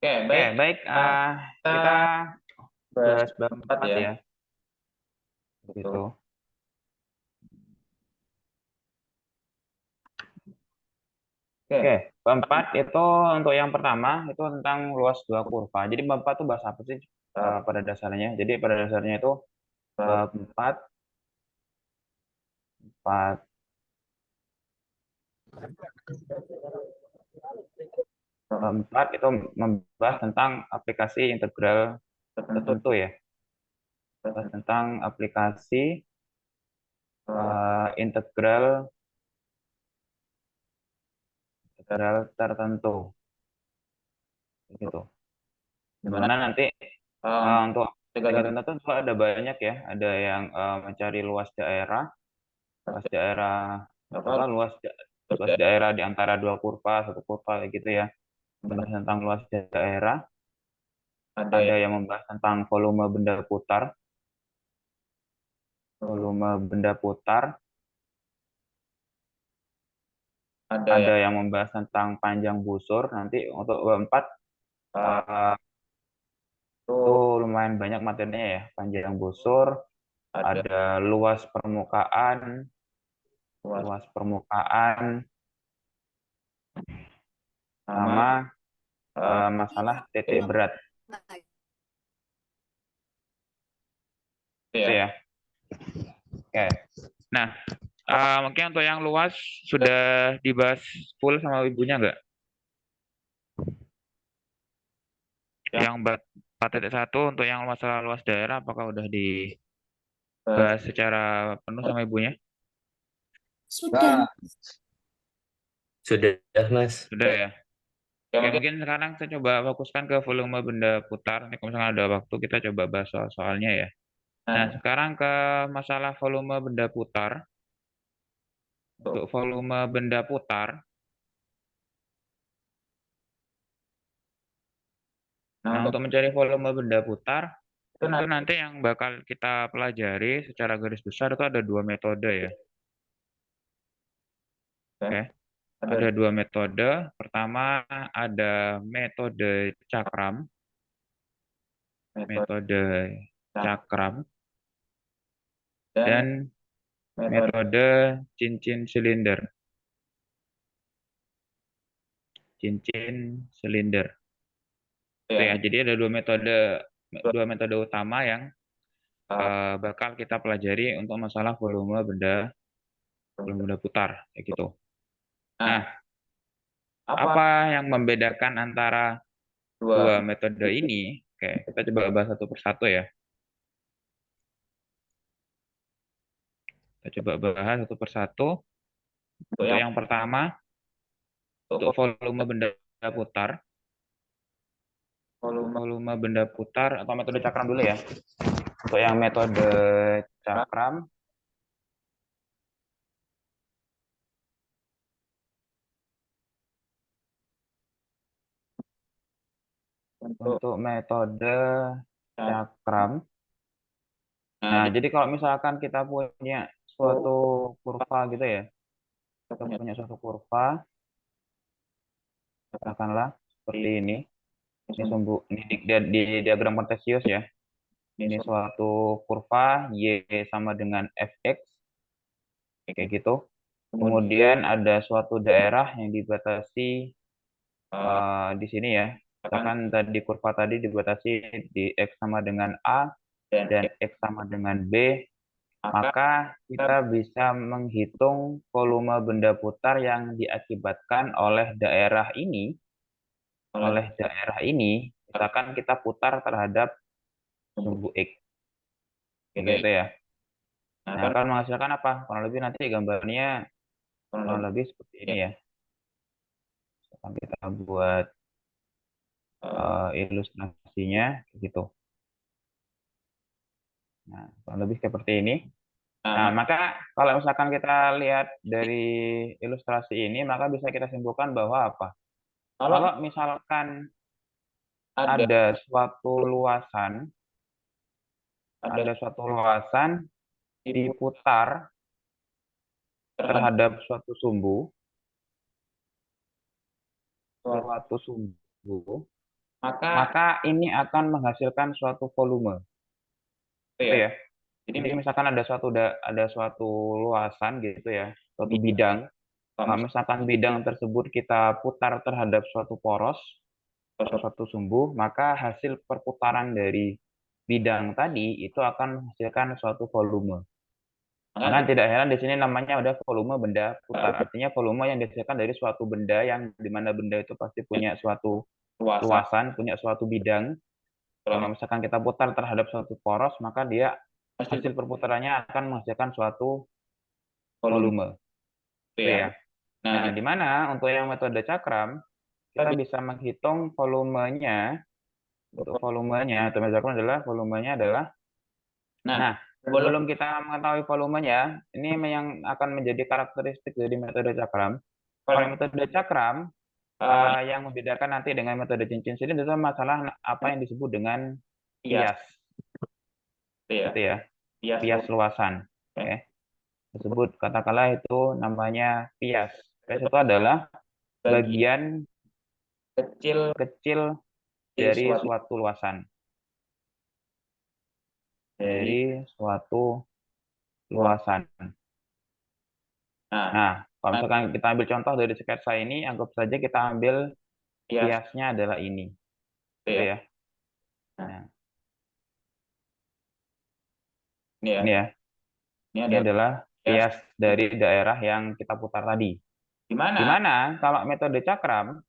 Oke, Oke, baik. baik. Kita Kita bahas bahas bab empat 4 ya. ya, Betul. gitu. Oke, Oke, bab 4 itu untuk yang pertama itu tentang luas dua kurva. Jadi bab 4 itu bahas apa sih bab, pada dasarnya? Jadi pada dasarnya itu bab, bab 4, 4, bab 4 itu membahas tentang aplikasi integral tertentu. tertentu ya. Bahas tentang aplikasi integral tertentu gitu. Dimana Dimana nanti untuk untuk tiga tingkat tentu tertentu itu ada banyak ya. Ada yang mencari luas daerah apa? apa Terus luas daerah di antara dua kurva, satu kurva kayak gitu ya. Membahas tentang luas daerah, ada ada yang yang membahas tentang volume benda putar, perlu, volume benda putar, ada ada yang yang membahas tentang panjang busur. Nanti untuk keempat eh, itu itu lumayan banyak materinya ya. Panjang busur, ada ada luas permukaan, luas luas permukaan, sama sama eh, masalah titik berat itu itu ya. ya. Oke. Nah, mungkin untuk yang luas sudah dibahas full sama ibunya nggak? Yang Yang 4.1 untuk yang masalah luas daerah apakah udah bahas dibahas secara penuh sama ibunya? Sudah. Sudah, Mas. Sudah ya. ya Oke, mungkin mungkin sekarang saya coba fokuskan ke volume benda putar. Nanti kalau misalnya ada waktu kita coba bahas soal-soalnya ya. Nah, nah, sekarang ke masalah volume benda putar. Untuk untuk volume benda putar, nah nah untuk untuk mencari volume benda putar, itu itu nanti nanti yang bakal kita pelajari secara garis besar itu ada dua metode ya. kan Oke, ada ada dua metode. Pertama ada metode cakram, metode metode cakram, dan dan metode metode cincin silinder, cincin silinder. Itu ya. ya. Jadi ada dua metode utama yang Eh, bakal kita pelajari untuk masalah volume benda putar kayak gitu. Nah, nah, apa apa yang membedakan antara dua dua metode ini? Oke, kita coba bahas satu persatu ya. Kita coba bahas satu persatu. untuk Untuk yang yang pertama, untuk untuk volume benda putar, volume volume benda putar atau metode cakram dulu ya. Untuk yang metode cakram, untuk untuk metode nah, cakram. Nah, nah, jadi kalau misalkan kita punya suatu kurva gitu ya, kita kita punya punya suatu kurva, katakanlah seperti ini. Ini sumbu di diagram kartesius ya. Ini sumbu suatu kurva y sama dengan fx kayak gitu. gitu. Kemudian Kemudian ada suatu daerah yang dibatasi eh, di sini ya. akan Misalkan tadi kurva tadi dibatasi di x sama dengan a dan dan x sama dengan b, maka maka kita kita bisa menghitung volume benda putar yang diakibatkan oleh oleh daerah ini, misalkan kita putar terhadap sumbu sumbu X, gitu ya. gitu ya. Nah, Nah, kan akan menghasilkan apa? Kurang lebih nanti gambarnya kurang kurang lebih lebih seperti ya. ini ya. Akan kita buat Eh, ilustrasinya, gitu. Nah, kurang lebih seperti ini. nah, Nah, maka maka kalau misalkan kita lihat dari ilustrasi ini, maka bisa kita simpulkan bahwa apa? kalau Kalau misalkan ada ada ada suatu luasan tipu diputar terhadap terhadap suatu suatu sumbu, maka ini akan menghasilkan suatu volume, itu gitu ya. ya. Jadi misalkan ada suatu luasan gitu ya, suatu bidang. Kalau misalkan bidang tersebut kita putar terhadap suatu poros atau suatu sumbu, maka hasil perputaran dari bidang tadi itu akan menghasilkan suatu volume. Maka tidak heran di sini namanya ada volume benda putar. Artinya volume yang dihasilkan dari suatu benda yang dimana benda itu pasti punya suatu luasan, punya suatu bidang. Kalau misalkan kita putar terhadap suatu poros, maka dia hasil perputarannya akan menghasilkan suatu volume. Itu ya. Nah, di mana untuk yang metode cakram, kita bisa menghitung volumenya. Untuk volumenya, metode cakram adalah volumenya adalah. Nah, sebelum kita mengetahui volumenya, ini yang akan menjadi karakteristik dari metode cakram. Kalau metode cakram, yang membedakan nanti dengan metode cincin sirip itu masalah apa yang disebut dengan bias. Itu ya, bias luasan. Oke. Disebut katakanlah itu namanya bias. Bias itu adalah bagian kecil dari suatu luasan. Dari suatu luasan. Nah, kalau misalkan kita ambil contoh dari sketsa ini, anggap saja kita ambil biasnya adalah ini. Gitu ya. Nah, ini ya. Ini adalah bias dari daerah yang kita putar tadi. Di mana kalau metode cakram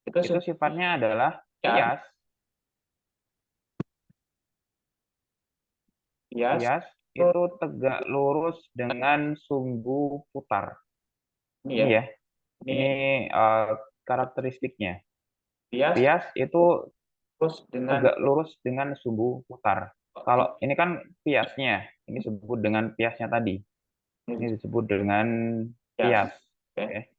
itu sifatnya adalah bias. Bias itu tegak lurus dengan sumbu putar. Ini ya. Ini karakteristiknya. Bias itu tegak lurus dengan sumbu putar. Kalau ini kan biasnya, ini disebut dengan biasnya tadi. Ini disebut dengan bias. Oke.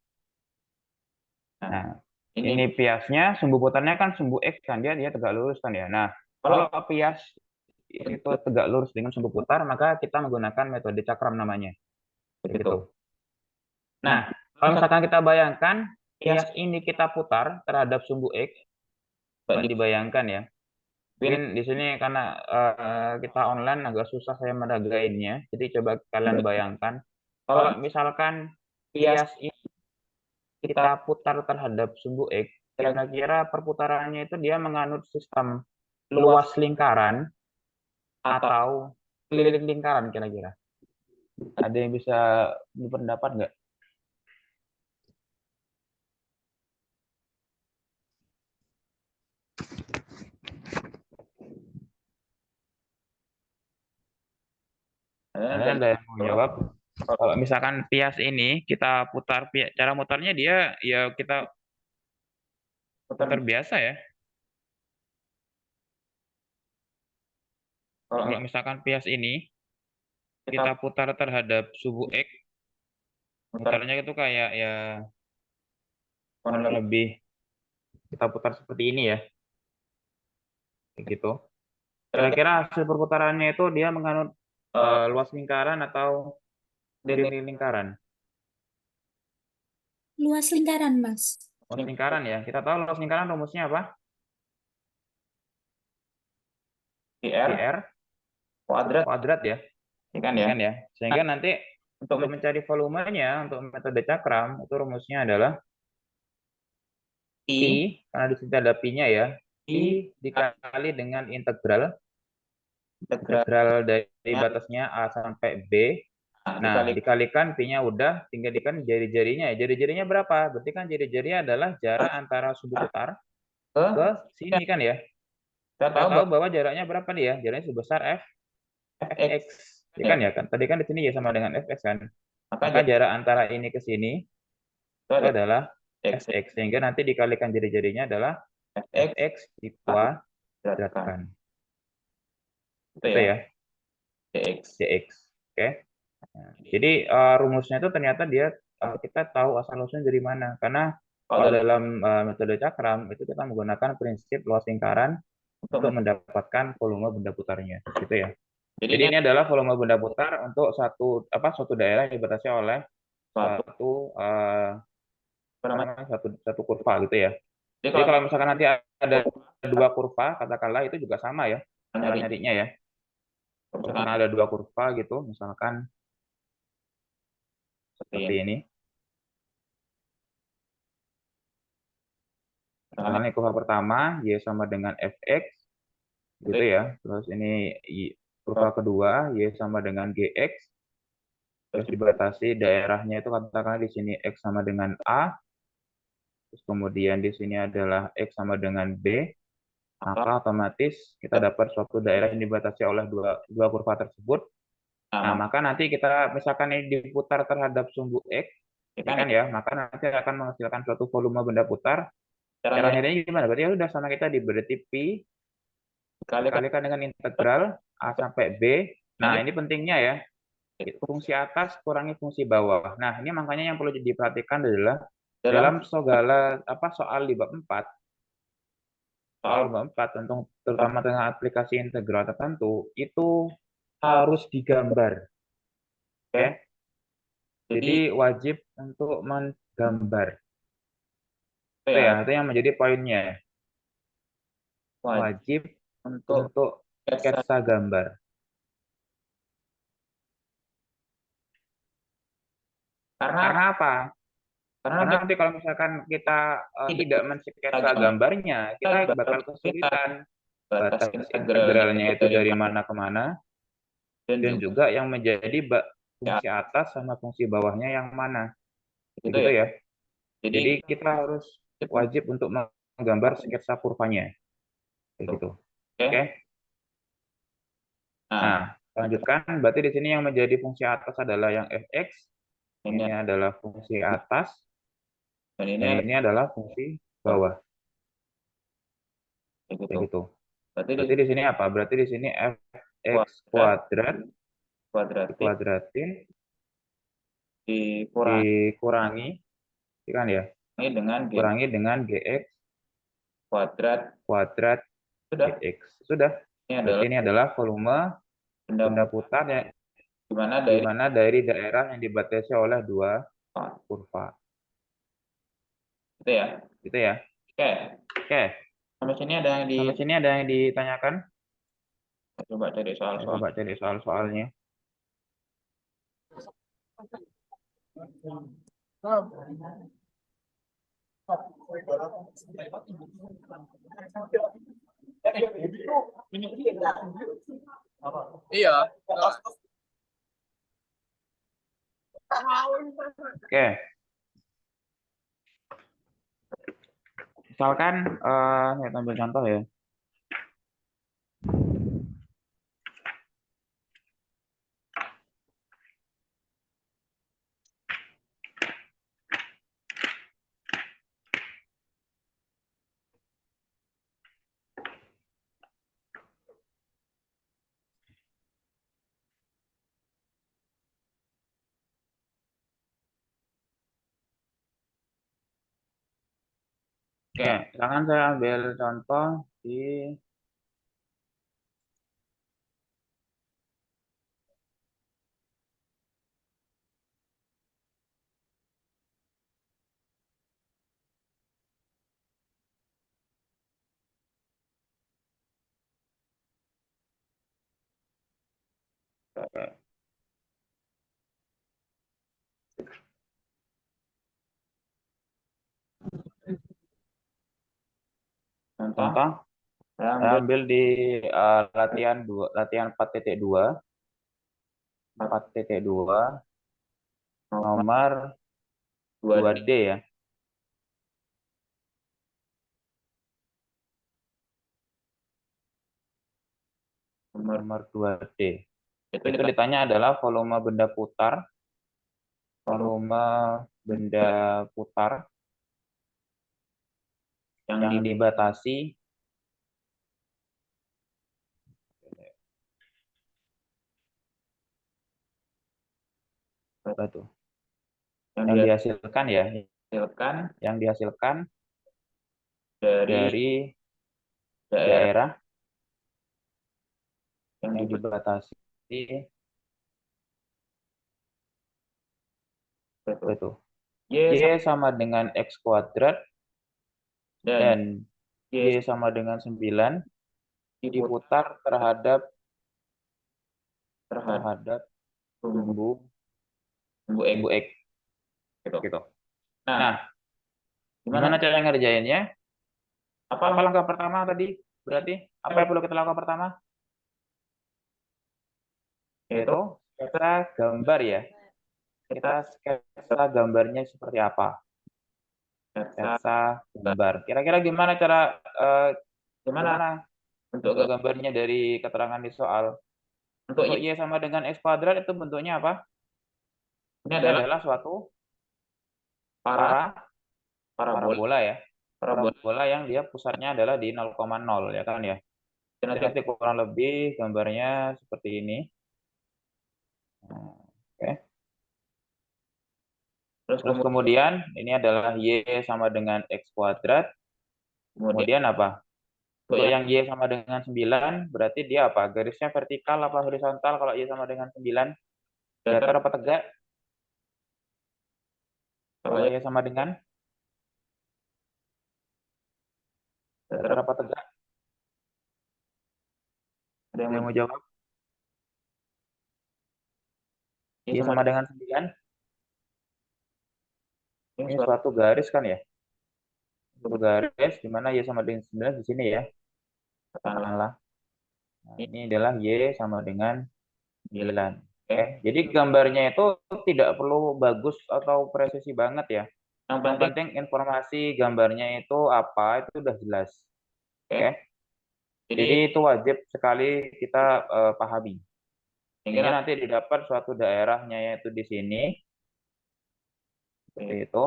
Nah, ini biasnya, sumbu putarnya kan sumbu X kan, dia tegak lurus kan ya. Nah, kalau bias itu tegak lurus dengan sumbu putar, maka kita menggunakan metode cakram namanya. Begitu. Nah, kalau misalkan kita bayangkan bias ini kita putar terhadap sumbu X, coba dibayangkan ya. Mungkin di sini karena kita online agak susah saya meragainnya, jadi coba kalian bayangkan kalau misalkan bias ini kita putar terhadap sumbu X, kira-kira perputarannya itu dia menganut sistem luas lingkaran atau keliling lingkaran kira-kira. Ada yang bisa berpendapat nggak? Ada yang mau jawab? Kalau misalkan bias ini kita putar, cara mutarnya dia ya kita putar biasa ya. Kalau misalkan bias ini kita putar terhadap sumbu X, mutarnya itu kayak ya kurang lebih kita putar seperti ini ya. Gitu. Kira-kira hasil perputarannya itu dia menganut luas lingkaran atau keliling lingkaran? Luas lingkaran, Mas. Luas lingkaran ya. Kita tahu luas lingkaran rumusnya apa? PR kuadrat ya. Kan ya. Sehingga nanti untuk mencari volumenya untuk metode cakram itu rumusnya adalah I, karena di sini ada Pi-nya ya. I dikali dengan integral dari batasnya A sampai B. Nah, dikalikan Pi-nya udah, tinggal dikalikan jari-jarinya. Jari-jarinya berapa? Berarti kan jari-jari adalah jarak antara sumbu putar ke sini kan ya. Kita tahu bahwa jaraknya berapa nih ya? Jaraknya sebesar Fx. Ya kan ya kan? Tadi kan di sini ya sama dengan Fx kan. Maka jarak antara ini ke sini itu adalah Fx. Sehingga nanti dikalikan jari-jarinya adalah Fx dikuadratkan. Itu ya. Dx. Oke. Nah, jadi rumusnya itu ternyata dia kita tahu asal usulnya dari mana. Karena kalau dalam metode cakram itu kita menggunakan prinsip luas lingkaran untuk mendapatkan volume benda putarnya, gitu ya. Jadi ini adalah volume benda putar untuk suatu daerah yang dibatasi oleh satu kurva gitu ya. Jadi kalau misalkan nanti ada dua kurva, katakanlah itu juga sama ya cara nyarinya ya. Misalkan ada dua kurva gitu, misalkan seperti ini. Misalkan ini kurva pertama, Y sama dengan Fx, gitu ya. Terus ini kurva kedua, Y sama dengan Gx. Terus dibatasi daerahnya itu katakanlah di sini X sama dengan A. Terus kemudian di sini adalah X sama dengan B. Maka otomatis kita dapat suatu daerah yang dibatasi oleh dua kurva tersebut. Nah, maka nanti kita misalkan ini diputar terhadap sumbu X, ya kan ya, maka nanti akan menghasilkan suatu volume benda putar. Cara nyarinya gimana? Berarti ya udah sama kita berarti Pi dikalikan dengan integral A sampai B. Nah, ini pentingnya ya. Fungsi atas kurangi fungsi bawah. Nah, ini makanya yang perlu diperhatikan adalah dalam segala soal di bab 4, untuk terutama dengan aplikasi integral tertentu itu harus digambar. Oke. Jadi wajib untuk menggambar. Itu ya, itu yang menjadi poinnya. Wajib untuk sketsa gambar. Karena apa? Karena nanti kalau misalkan kita tidak mensketsa gambarnya, kita bakal kesulitan batas integralnya itu dari mana ke mana, dan juga yang menjadi fungsi atas sama fungsi bawahnya yang mana. Gitu ya. Jadi kita harus wajib untuk menggambar sketsa kurvanya. Begitu. Oke. Nah, lanjutkan. Berarti di sini yang menjadi fungsi atas adalah yang Fx. Ini adalah fungsi atas. Dan ini adalah fungsi bawah. Begitu. Berarti di sini apa? Berarti di sini Fx kuadrat dikuadratin dikurangi, kan ya? Dikurangi dengan Gx kuadrat Gx. Sudah. Berarti ini adalah volume benda putar ya, di mana dari daerah yang dibatasi oleh dua kurva. Gitu ya. Oke. Sampai sini ada yang ditanyakan? Coba cari soal-soalnya. Iya. Oke. Misalkan saya ambil contoh ya. Oke, silakan saya ambil contoh di contoh. Saya ambil di latihan 4.2 nomor 2D ya. Nomor 2D. Itu ditanya adalah volume benda putar yang dibatasi yang dihasilkan dari daerah yang dibatasi itu. Y sama dengan X kuadrat dan Y Y sama dengan 9 diputar diputar terhadap terhadap sumbu sumbu X X gitu. gitu. Nah, Nah, gimana cara ngerjainnya? apa Apa langkah pertama tadi? Berarti apa yang perlu kita lakukan pertama? yaitu Yaitu sketsa gambar ya. Kita sketsa gambarnya seperti apa? Sketsa gambar. Kira-kira gimana cara gimana untuk bentuk gambarnya dari keterangan di soal? untuk Untuk Y sama dengan X kuadrat itu bentuknya apa? ini Ini adalah suatu parabola parabola ya. Parabola yang dia pusatnya adalah di 0,0 ya kan ya. Jadi nanti kurang lebih gambarnya seperti ini. Nah, oke. Terus kemudian ini adalah Y sama dengan X kuadrat. Kemudian apa? Untuk yang Y sama dengan 9, berarti dia apa? Garisnya vertikal apa horizontal kalau Y sama dengan 9? Datar apa tegak? Kalau Y sama dengan datar apa tegak? Ada yang mau jawab? Y sama dengan 9? Ini suatu garis kan ya? Suatu garis di mana Y sama dengan 9 di sini ya. Katakanlah. Nah, ini adalah Y sama dengan 9. Oke. Jadi gambarnya itu tidak perlu bagus atau presisi banget ya. Yang penting informasi gambarnya itu apa, itu udah jelas. Oke. Jadi itu wajib sekali kita pahami. Sehingga nanti didapat suatu daerahnya yaitu di sini. Seperti itu.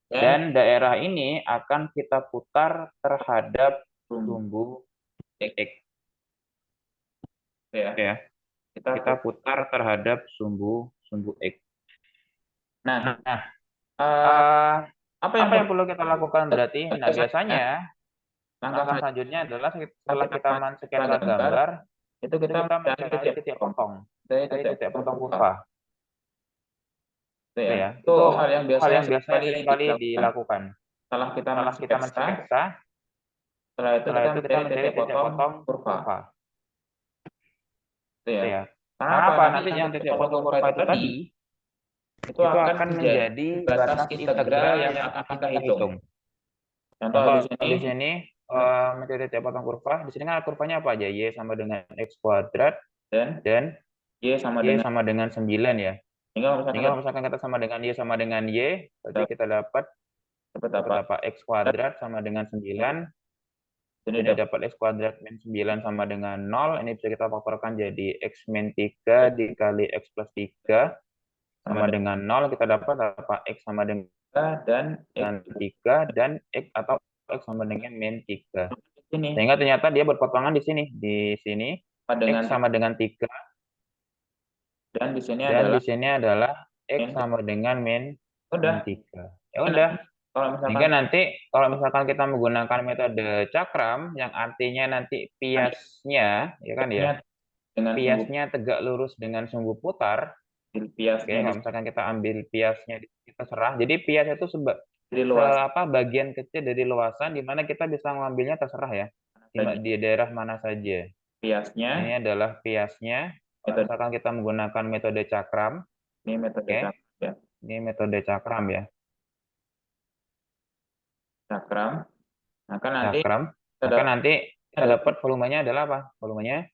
Dan daerah ini akan kita putar terhadap sumbu X. Ya. Kita putar terhadap sumbu X. Nah, Apa yang perlu kita lakukan berarti? Nah, biasanya langkah selanjutnya adalah setelah kita men-sketsa gambar, itu kita mencari titik potong dari titik potong kurva. Itu hal yang biasanya sekali dilakukan. Setelah kita men-sketsa, setelah itu kita mencari titik potong kurva. Ya. Kenapa? Nanti yang titik potong kurva itu tadi itu akan menjadi batas integral yang akan kita hitung. Contoh di sini mencari titik potong kurva. Di sini kan kurvanya apa aja? Y sama dengan X kuadrat dan Y sama dengan 9 ya. Sehingga kalau misalkan kita sama dengan Y sama dengan Y, berarti kita dapat apa? X kuadrat sama dengan 9. Jadi dapat X kuadrat min 9 sama dengan 0. Ini bisa kita faktorkan jadi X min 3 dikali X plus 3 sama dengan 0. Kita dapat apa? X sama dengan 3 dan X atau X sama dengan min 3. Sehingga ternyata dia berpotongan di sini. Di sini X sama dengan 3. Dan di sini adalah X sama dengan min 3. Ya udah. Sehingga nanti kalau misalkan kita menggunakan metode cakram yang artinya nanti piasnya ya kan ya. Piasnya tegak lurus dengan sumbu putar. Oke, kalau misalkan kita ambil piasnya kita serah. Jadi pias itu bagian kecil dari luasan di mana kita bisa mengambilnya terserah ya. Di daerah mana saja. Ini adalah piasnya. Kalau misalkan kita menggunakan metode cakram. Ini metode cakram ya. Cakram. Maka nanti kita dapat volumenya adalah apa? Volumenya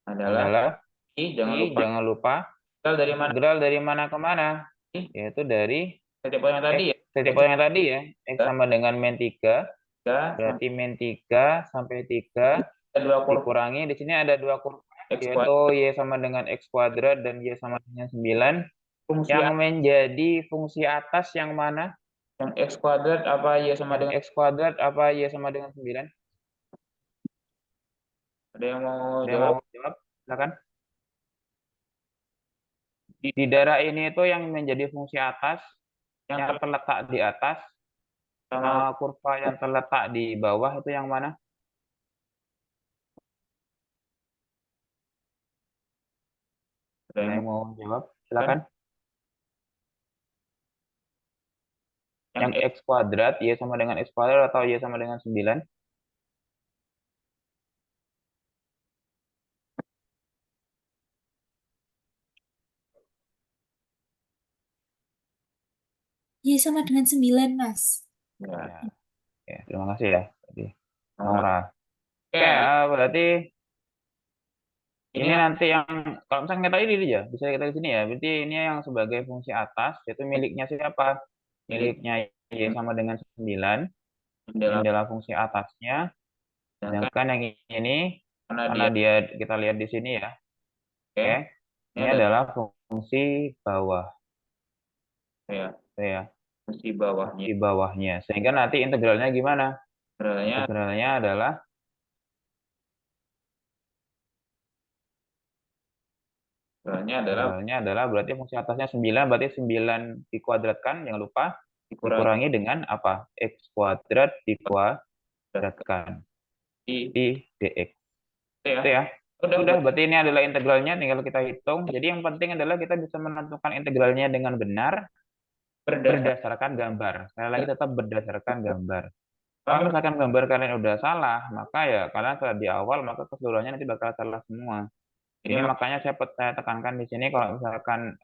adalah I, jangan lupa integral dari mana ke mana? Yaitu dari titik potong yang tadi ya. X sama dengan min 3. Berarti min 3 sampai 3 dikurangi. Di sini ada dua kurva, yaitu Y sama dengan X kuadrat dan Y sama dengan 9. Yang menjadi fungsi atas yang mana? Yang X kuadrat apa Y sama dengan X kuadrat apa Y sama dengan 9? Ada yang mau Ada yang mau jawab? Silakan. Di daerah ini itu yang menjadi fungsi atas, yang terletak di atas, sama kurva yang terletak di bawah itu yang mana? Ada yang mau jawab? Silakan. Yang X kuadrat, Y sama dengan X kuadrat atau Y sama dengan 9? Y sama dengan 9, Mas. Ya. Ya, ya, terima kasih ya. Jadi, Nora. Nora. Oke, berarti ini nanti yang, kalau misalnya kita ini ya, bisa kita di sini ya. Berarti ini yang sebagai fungsi atas, yaitu miliknya siapa? Miliknya Y sama dengan 9. Ini adalah fungsi atasnya. Sedangkan yang ini, karena dia kita lihat di sini ya. Oke, ini adalah fungsi bawah. Ya, Ya, fungsi bawahnya. di bawahnya. Sehingga nanti integralnya gimana? Integralnya Integralnya adalah integralnya adalah berarti fungsi atasnya 9, berarti 9 dikuadratkan, jangan lupa dikurangi dengan apa? X kuadrat dikuadratkan di dx. Itu ya. Udah, berarti ini adalah integralnya, tinggal kita hitung. Jadi yang penting adalah kita bisa menentukan integralnya dengan benar berdasarkan gambar. Sekali lagi tetap berdasarkan gambar. Kalau misalkan gambar kalian udah salah, maka ya kalian salah di awal, maka keseluruhannya nanti bakal salah semua. Ini makanya saya tekankan di sini kalau misalkan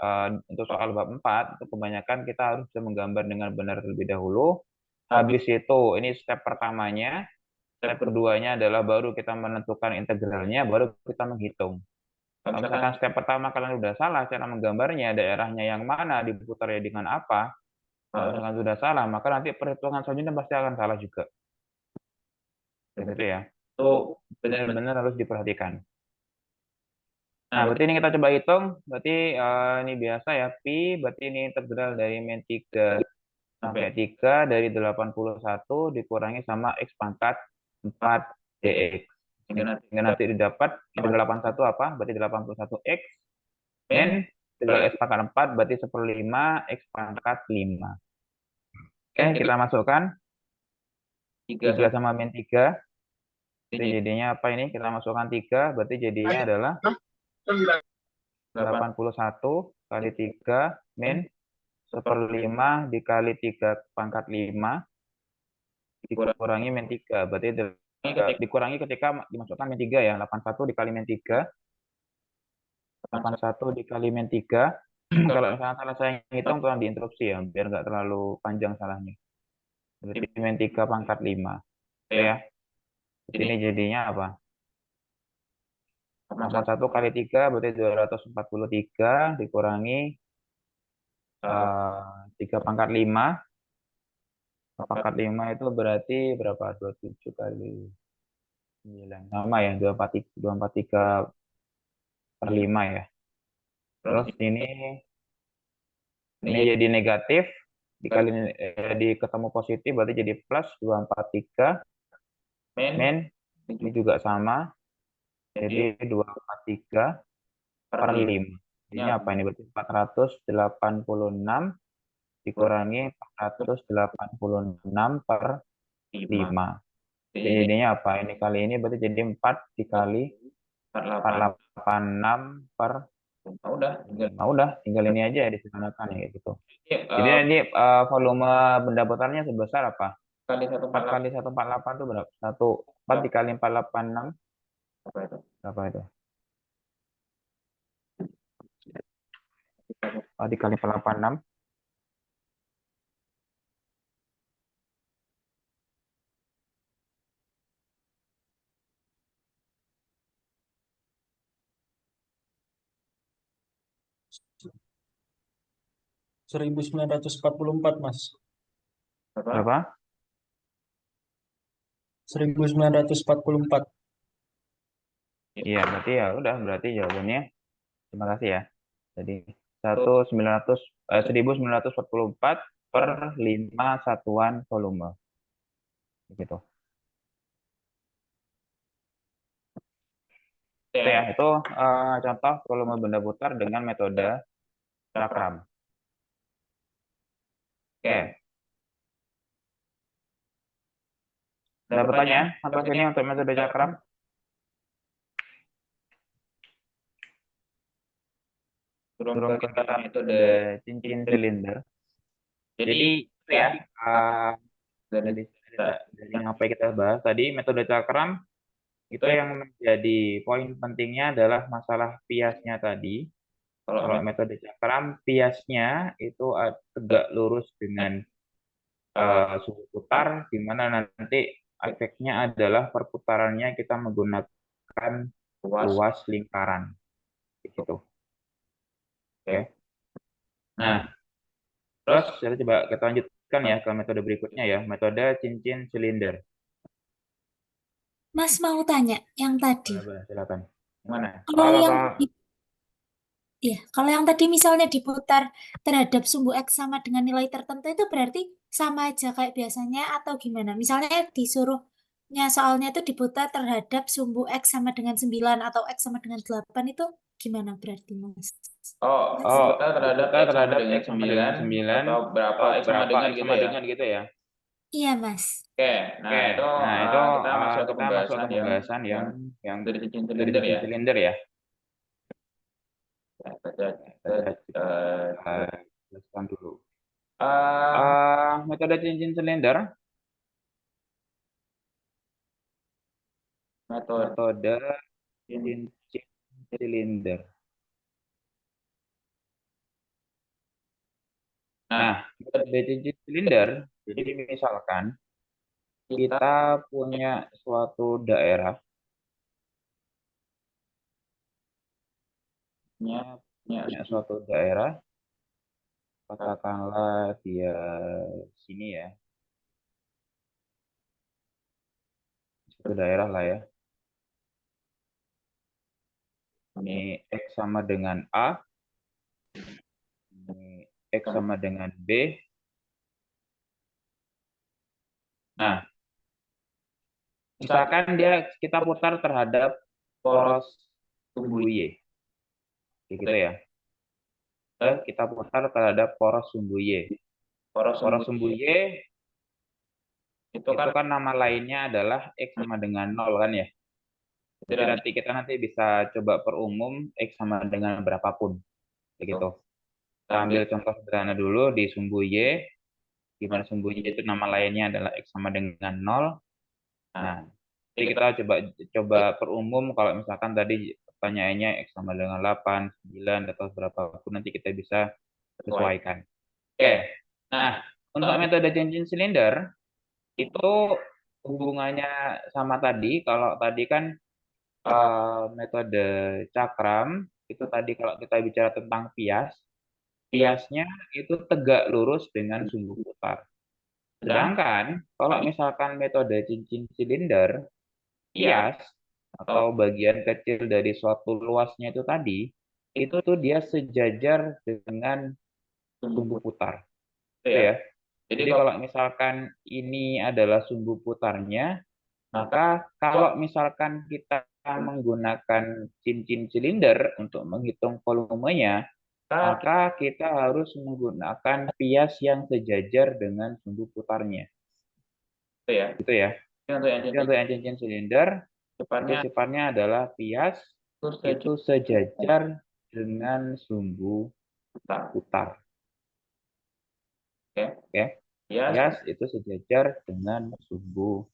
untuk soal bab 4, itu kebanyakan kita harus bisa menggambar dengan benar terlebih dahulu. Habis itu, ini step pertamanya. Step keduanya adalah baru kita menentukan integralnya, baru kita menghitung. Kalau misalkan step pertama kalian udah salah cara menggambarnya, daerahnya yang mana, diputarnya dengan apa, kalau misalkan sudah salah, maka nanti perhitungan selanjutnya pasti akan salah juga. Gitu ya. Itu benar-benar harus diperhatikan. Nah, berarti ini kita coba hitung. Berarti ini biasa ya, Pi. Berarti ini integral dari min 3 sampai 3 dari 81 dikurangi sama X pangkat 4 dx. Sehingga nanti didapat integral 81 apa? Berarti 81X min integral X pangkat 4 berarti 1/5 X pangkat 5. Oke, kita masukkan 3 sama min 3. Jadi jadinya apa ini? Kita masukkan 3, berarti jadinya adalah 81 kali 3 min 1/5 dikali 3 pangkat 5 dikurangi min 3. Berarti dikurangi ketika dimasukkan min 3 ya. 81 dikali min 3. 81 dikali min 3. Kalau misalnya salah saya ngitung, tolong diinterupsi ya, biar nggak terlalu panjang salahnya. Berarti min 3 pangkat 5. Oke ya. Ini jadinya apa? 81 kali 3 berarti 243 dikurangi 3 pangkat 5. Pangkat 5 itu berarti berapa? 27 kali 9. Sama ya, 243/5 ya. Terus ini jadi negatif, dikali ketemu positif, berarti jadi plus 243. Min, ini juga sama. Jadi 243/5. Ini apa ini? Berarti 486 dikurangi 486/5. Jadinya apa? Ini kali ini berarti jadi 4 dikali 486/5. Udah, tinggal ini aja ya disederhanakan ya gitu. Jadi ini volume benda putarnya sebesar apa? 4 kali 148 itu berapa? 4 dikali 486 berapa itu? 4 dikali 486 1944, Mas. berapa? 1944. Iya, berarti ya udah, berarti jawabannya terima kasih ya. Jadi 1944/5 satuan volume. Begitu. Itu ya, itu contoh volume benda putar dengan metode cakram. Oke. Ada pertanyaan sampai sini untuk metode cakram? Turun ke metode cincin silinder. Jadi Itu ya. dari Dari yang apa yang kita bahas tadi, metode cakram itu yang menjadi poin pentingnya adalah masalah biasnya tadi. Kalau metode cakram, biasnya itu tegak lurus dengan suhu putar, di mana nanti efeknya adalah perputarannya kita menggunakan luas lingkaran. Gitu. Oke. Nah, terus kita lanjutkan ya ke metode berikutnya ya, metode cincin silinder. Mas mau tanya yang tadi. Boleh, silakan. Gimana? Kalau Soal yang apa? Iya, kalau yang tadi misalnya diputar terhadap sumbu X sama dengan nilai tertentu itu berarti sama aja kayak biasanya atau gimana? Misalnya disuruhnya soalnya itu diputar terhadap sumbu X sama dengan 9 atau X sama dengan 8 itu gimana berarti, Mas? Kita terhadap X sama dengan 9 atau berapa atau X sama berapa dengan X gitu sama ya. dengan gitu ya. Iya, Mas. Oke, Oke, itu kita masuk ke kita masuk ke pembahasan pembahasan yang yang dari cincin dari silinder cincin ya. silinder ya. Kita Jelaskan dulu. eh, Metode cincin silinder, metode cincin silinder. Nah, metode cincin silinder, jadi misalkan kita punya suatu daerah, katakanlah dia sini ya, suatu daerah lah ya. Ini X sama dengan A, ini X sama dengan B. Nah, misalkan kita putar terhadap poros sumbu Y. Gitu ya. Kita putar terhadap poros sumbu Y. Poros sumbu Y itu kan nama lainnya adalah X sama dengan 0 kan ya. Jadi kita bisa coba perumum X sama dengan berapapun. Begitu. Kita ambil contoh sederhana dulu di sumbu Y. Di mana sumbu Y itu nama lainnya adalah X sama dengan 0. Nah, jadi kita coba perumum kalau misalkan tadi pertanyaannya X sama dengan 8, 9, atau berapapun nanti kita bisa sesuaikan. Oke. Nah, untuk metode cincin silinder itu hubungannya sama tadi. Kalau tadi kan metode cakram itu tadi kalau kita bicara tentang piasnya itu tegak lurus dengan sumbu putar. Sedangkan kalau misalkan metode cincin silinder, pias atau bagian kecil dari suatu luasnya itu tadi, itu dia sejajar dengan sumbu putar. Itu ya. Jadi kalau misalkan ini adalah sumbu putarnya, maka kalau misalkan kita menggunakan cincin silinder untuk menghitung volumenya, maka kita harus menggunakan pias yang sejajar dengan sumbu putarnya. Itu ya. Jadi untuk yang cincin silinder, itu sifatnya adalah pias itu sejajar dengan sumbu putar. Oke. Pias itu sejajar dengan sumbu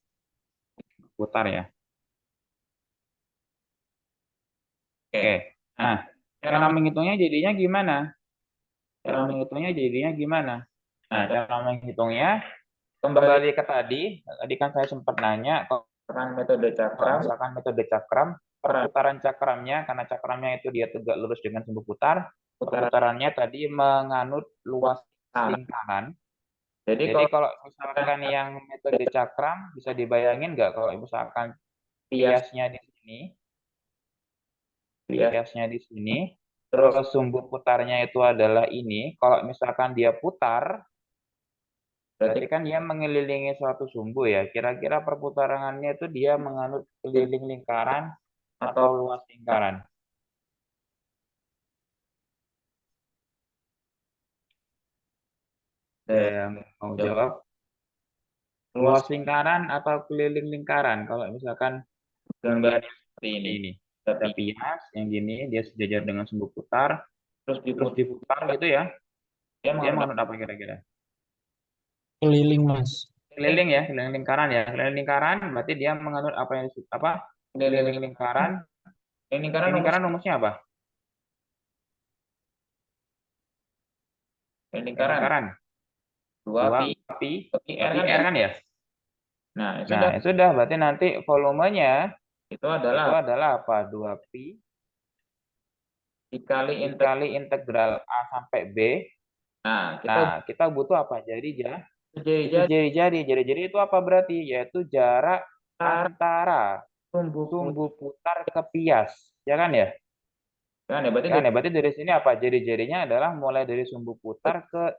putar ya. Oke. Nah, cara menghitungnya jadinya gimana? Nah, cara menghitungnya kembali ke tadi kan saya sempat nanya kalau misalkan metode cakram, perputaran cakramnya karena cakramnya itu dia tegak lurus dengan sumbu putar, perputarannya tadi menganut luas lingkaran. Jadi kalau misalkan yang metode cakram bisa dibayangin nggak kalau misalkan piasnya di sini, terus sumbu putarnya itu adalah ini. Kalau misalkan dia putar, berarti kan dia mengelilingi suatu sumbu ya. Kira-kira perputarannya itu dia menganut keliling lingkaran atau luas lingkaran. Yang mau jawab? Luas lingkaran atau keliling lingkaran? Kalau misalkan gambar seperti ini. Ada pias yang gini, dia sejajar dengan sumbu putar, terus diputar gitu ya. Dia menganut apa kira-kira? Keliling, Mas. Keliling ya, keliling lingkaran ya. Keliling lingkaran berarti dia menganut apa yang disebut apa? Keliling lingkaran. Lingkaran Keliling lingkaran rumusnya apa? lingkaran Lingkaran 2 pi 2pi R pi kan R ya? kan ya? Nah, itu Nah, itu sudah berarti nanti volumenya itu itu adalah adalah apa? 2pi dikali dikali integral A sampai B. Nah, Nah, kita butuh apa? Itu jadi jari-jari itu apa berarti? Yaitu jarak antara sumbu sumbu putar ke pias. Ya kan ya? kan ya, berarti Kan ya, berarti dari sini apa? Jari-jarinya adalah mulai dari sumbu putar ke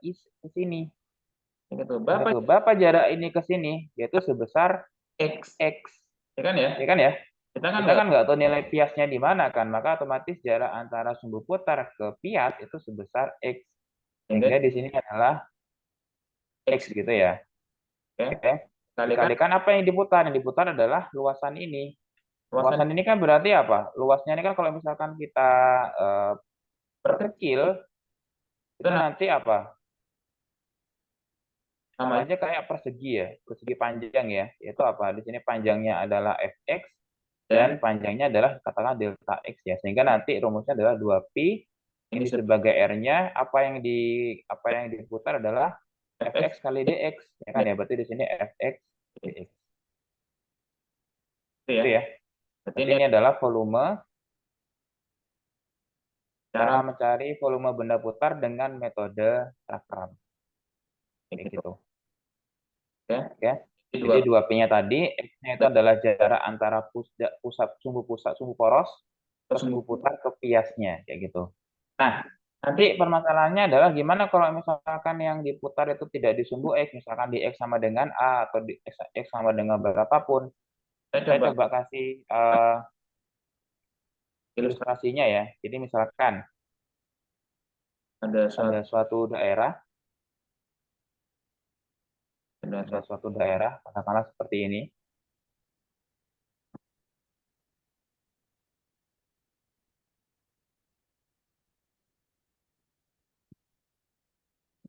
sini. itu Berapa jarak ini ke sini? Yaitu sebesar X, X. ya kan ya? Ya kan ya? Kita kan Kita kan nggak tahu nilai piasnya di mana kan, maka otomatis jarak antara sumbu putar ke pias itu sebesar X. Sehingga di sini adalah X gitu ya. Oke. Dikalikan apa yang diputar? Yang diputar adalah luasan ini. Luasan ini kan berarti apa? Luasnya ini kan kalau misalkan kita perkecil, itu nanti apa? Sama aja kayak persegi ya, persegi panjang ya. Itu apa? Di sini panjangnya adalah fx dan panjangnya adalah katakan delta x ya. Sehingga nanti rumusnya adalah 2pi ini sebagai r-nya, apa yang diputar adalah fx kali dx ya kan ya. Berarti di sini fx dx. Itu ya. Berarti ini adalah volume, cara mencari volume benda putar dengan metode cakram. Kayak gitu. Oke. Jadi 2P-nya tadi, X-nya itu adalah jarak antara sumbu poros ke sumbu putar ke piasnya, kayak gitu. Nah, nanti permasalahannya adalah gimana kalau misalkan yang diputar itu tidak di sumbu X, misalkan di X sama dengan A atau di X sama dengan berapapun. Saya coba kasih ilustrasinya ya. Jadi misalkan ada suatu daerah, katakanlah seperti ini.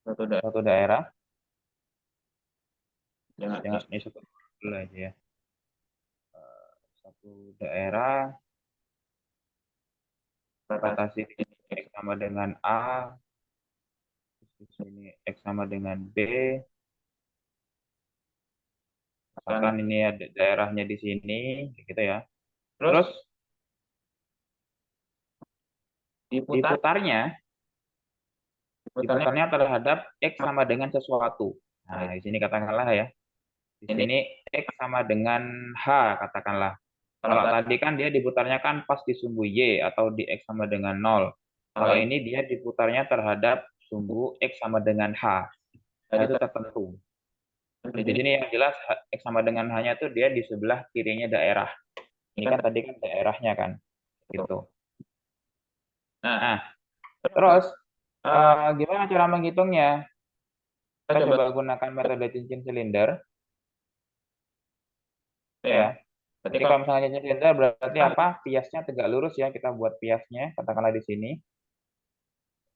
Suatu daerah. Jangan ini satu dulu aja ya. Satu daerah batasi X sama dengan A, di sini X sama dengan B. Misalkan ini ada daerahnya di sini, gitu ya. Terus diputarnya terhadap X sama dengan sesuatu. Nah, di sini katakanlah ya. Di sini X sama dengan H, katakanlah. Kalau tadi kan dia diputarnya kan pas di sumbu Y atau di X sama dengan 0. Kalau ini dia diputarnya terhadap sumbu X sama dengan H. Nah, itu tertentu. Di sini yang jelas X sama dengan H-nya itu dia di sebelah kirinya daerah. Ini kan tadi kan daerahnya kan. Gitu. Nah, terus gimana cara menghitungnya? Kita coba gunakan metode cincin silinder. Ya. Jadi kalau misalnya cincin silinder berarti apa? Piasnya tegak lurus ya. Kita buat piasnya. Katakanlah di sini.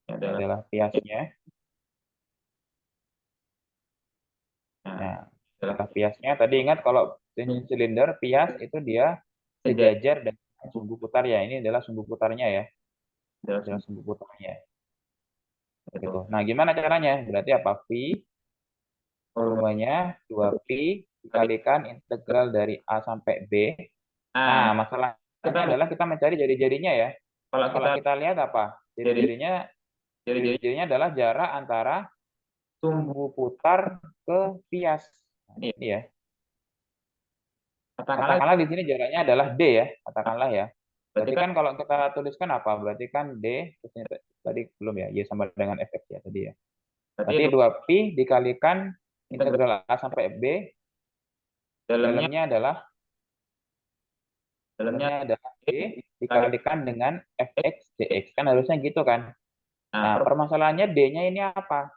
Ini adalah piasnya. Nah, adalah piasnya. Tadi ingat kalau cincin silinder, pias itu dia sejajar dengan sumbu putar ya. Ini adalah sumbu putarnya ya. Adalah sumbu putarnya. Gitu. Nah, gimana caranya? Berarti apa? V volumenya 2pi dikalikan integral dari A sampai B. Nah, masalahnya adalah kita mencari jari-jarinya ya. Kalau kita lihat apa? Jari-jarinya adalah jarak antara sumbu putar ke pias. Nah, ini ya. Katakanlah di sini jaraknya adalah D ya, katakanlah ya. Berarti kan kalau kita tuliskan apa? Berarti kan D, tadi belum ya, Y sama dengan Fx ya tadi ya. Berarti 2pi dikalikan integral A sampai B, dalamnya adalah D dikalikan dengan Fx dx. Kan harusnya gitu kan. Nah, permasalahannya D-nya ini apa?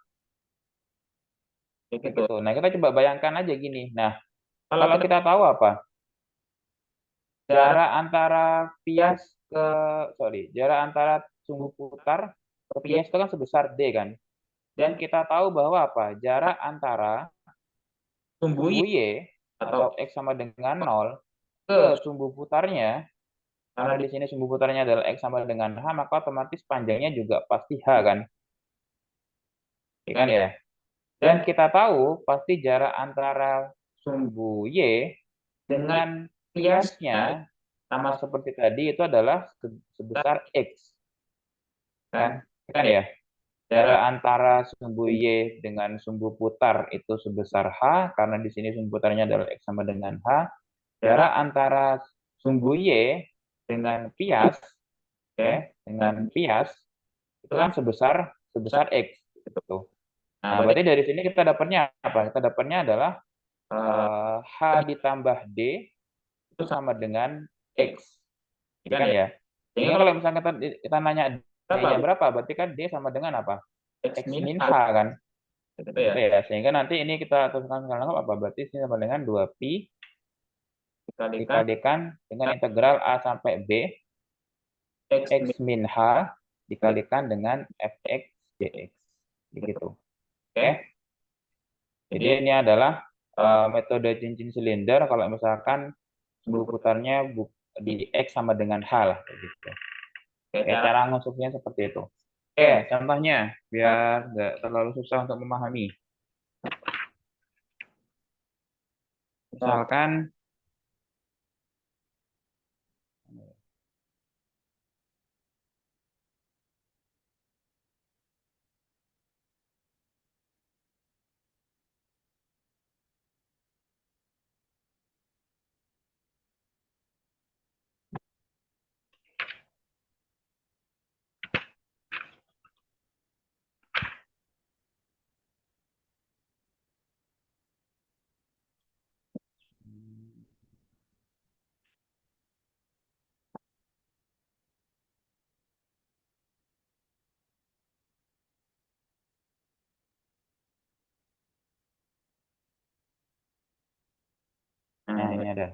Gitu. Nah, kita coba bayangkan aja gini. Nah, kalau kita tahu apa? Jarak antara jarak antara sumbu putar ke pias itu kan sebesar D kan. Dan kita tahu bahwa apa? Jarak antara sumbu sumbu Y Y atau atau X sama dengan 0 ke ke sumbu putarnya, karena karena di sini sumbu putarnya adalah X sama dengan H, maka otomatis panjangnya juga pasti H kan? Ya kan ya? Dan dan kita tahu pasti jarak antara sumbu sumbu Y dengan dengan kiasnya kiasnya sama sama seperti tadi itu adalah sebesar X kan kan? Kan ya ya? jarak Jarak antara sumbu Y dengan sumbu putar itu sebesar H, karena di sini sumbu putarnya adalah X sama dengan H. jarak Jarak antara sumbu Y dengan pias, ya ya, dengan pias itu kan sebesar sebesar X. Gitu. nah Nah, berarti berarti dari sini kita dapatnya apa? Kita dapatnya adalah eh, H ditambah D itu sama dengan X. ya Ya kan kan ya ya? sehingga Sehingga kalau kalau misalnya kita nanya berapa D-nya berapa, berarti kan D sama dengan apa? X X min min H H kan? gitu ya Gitu ya. Sehingga nanti ini kita teruskan sekarang apa? Berarti ini sama dengan 2pi dikalikan dikalikan dengan integral A sampai B X X min min H dikalikan dengan Fx dx. Begitu. Oke? oke Jadi jadi ini adalah eh, metode cincin silinder kalau misalkan sumbu sumbu putarnya di X sama dengan H lah. Gitu. kayak Oke, cara cara ngusupnya seperti itu. Oke, oke contohnya nah, biar nggak terlalu susah untuk memahami. nah, Misalkan, nah ini ada.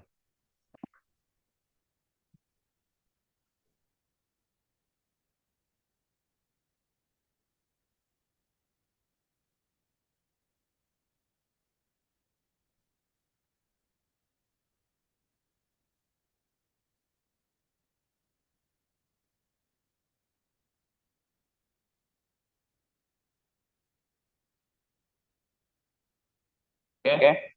oke Oke,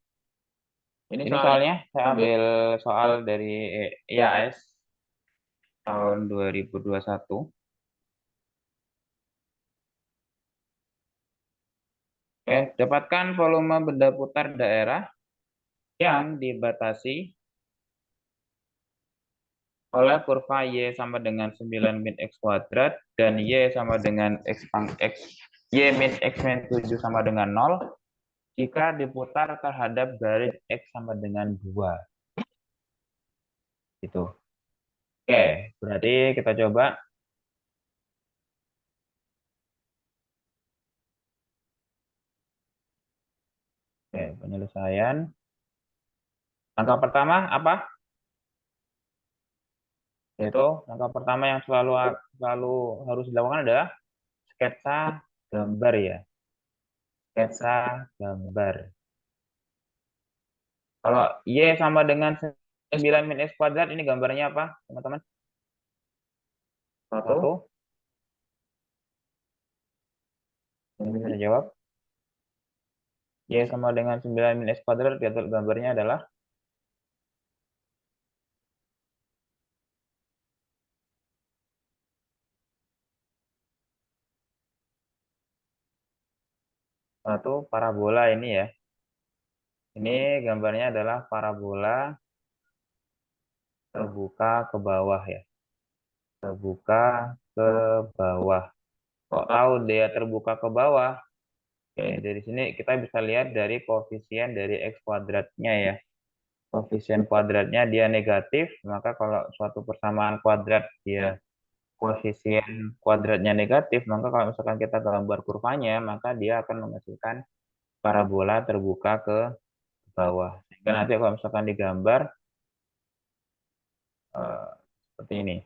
ini ini soalnya soalnya saya ambil ambil soal dari ya IAS tahun 2021. Oke, oke dapatkan volume benda putar daerah yang dibatasi oleh kurva Y sama dengan 9 min X kuadrat dan Y sama dengan X X Y min X min 7 sama dengan 0 jika diputar terhadap garis X sama dengan 2. Gitu. Oke, berarti kita coba. Oke, penyelesaian. Langkah pertama apa? Yaitu langkah pertama yang selalu selalu harus dilakukan adalah sketsa gambar ya. Sketsa gambar. Kalau Y sama dengan 9 min X kuadrat, ini gambarnya apa, teman-teman? satu Satu, yang bisa dijawab. Y sama dengan 9 min X kuadrat, gambarnya adalah satu parabola ini ya. Ini gambarnya adalah parabola terbuka ke bawah ya. Terbuka ke bawah. Kok tahu dia terbuka ke bawah? Oke, dari sini kita bisa lihat dari koefisien dari X kuadratnya ya. Koefisien kuadratnya dia negatif, maka kalau suatu persamaan kuadrat dia koefisien kuadratnya negatif, maka kalau misalkan kita gambar kurvanya, maka dia akan menghasilkan parabola terbuka ke bawah. Sehingga nanti kalau misalkan digambar eh, seperti ini.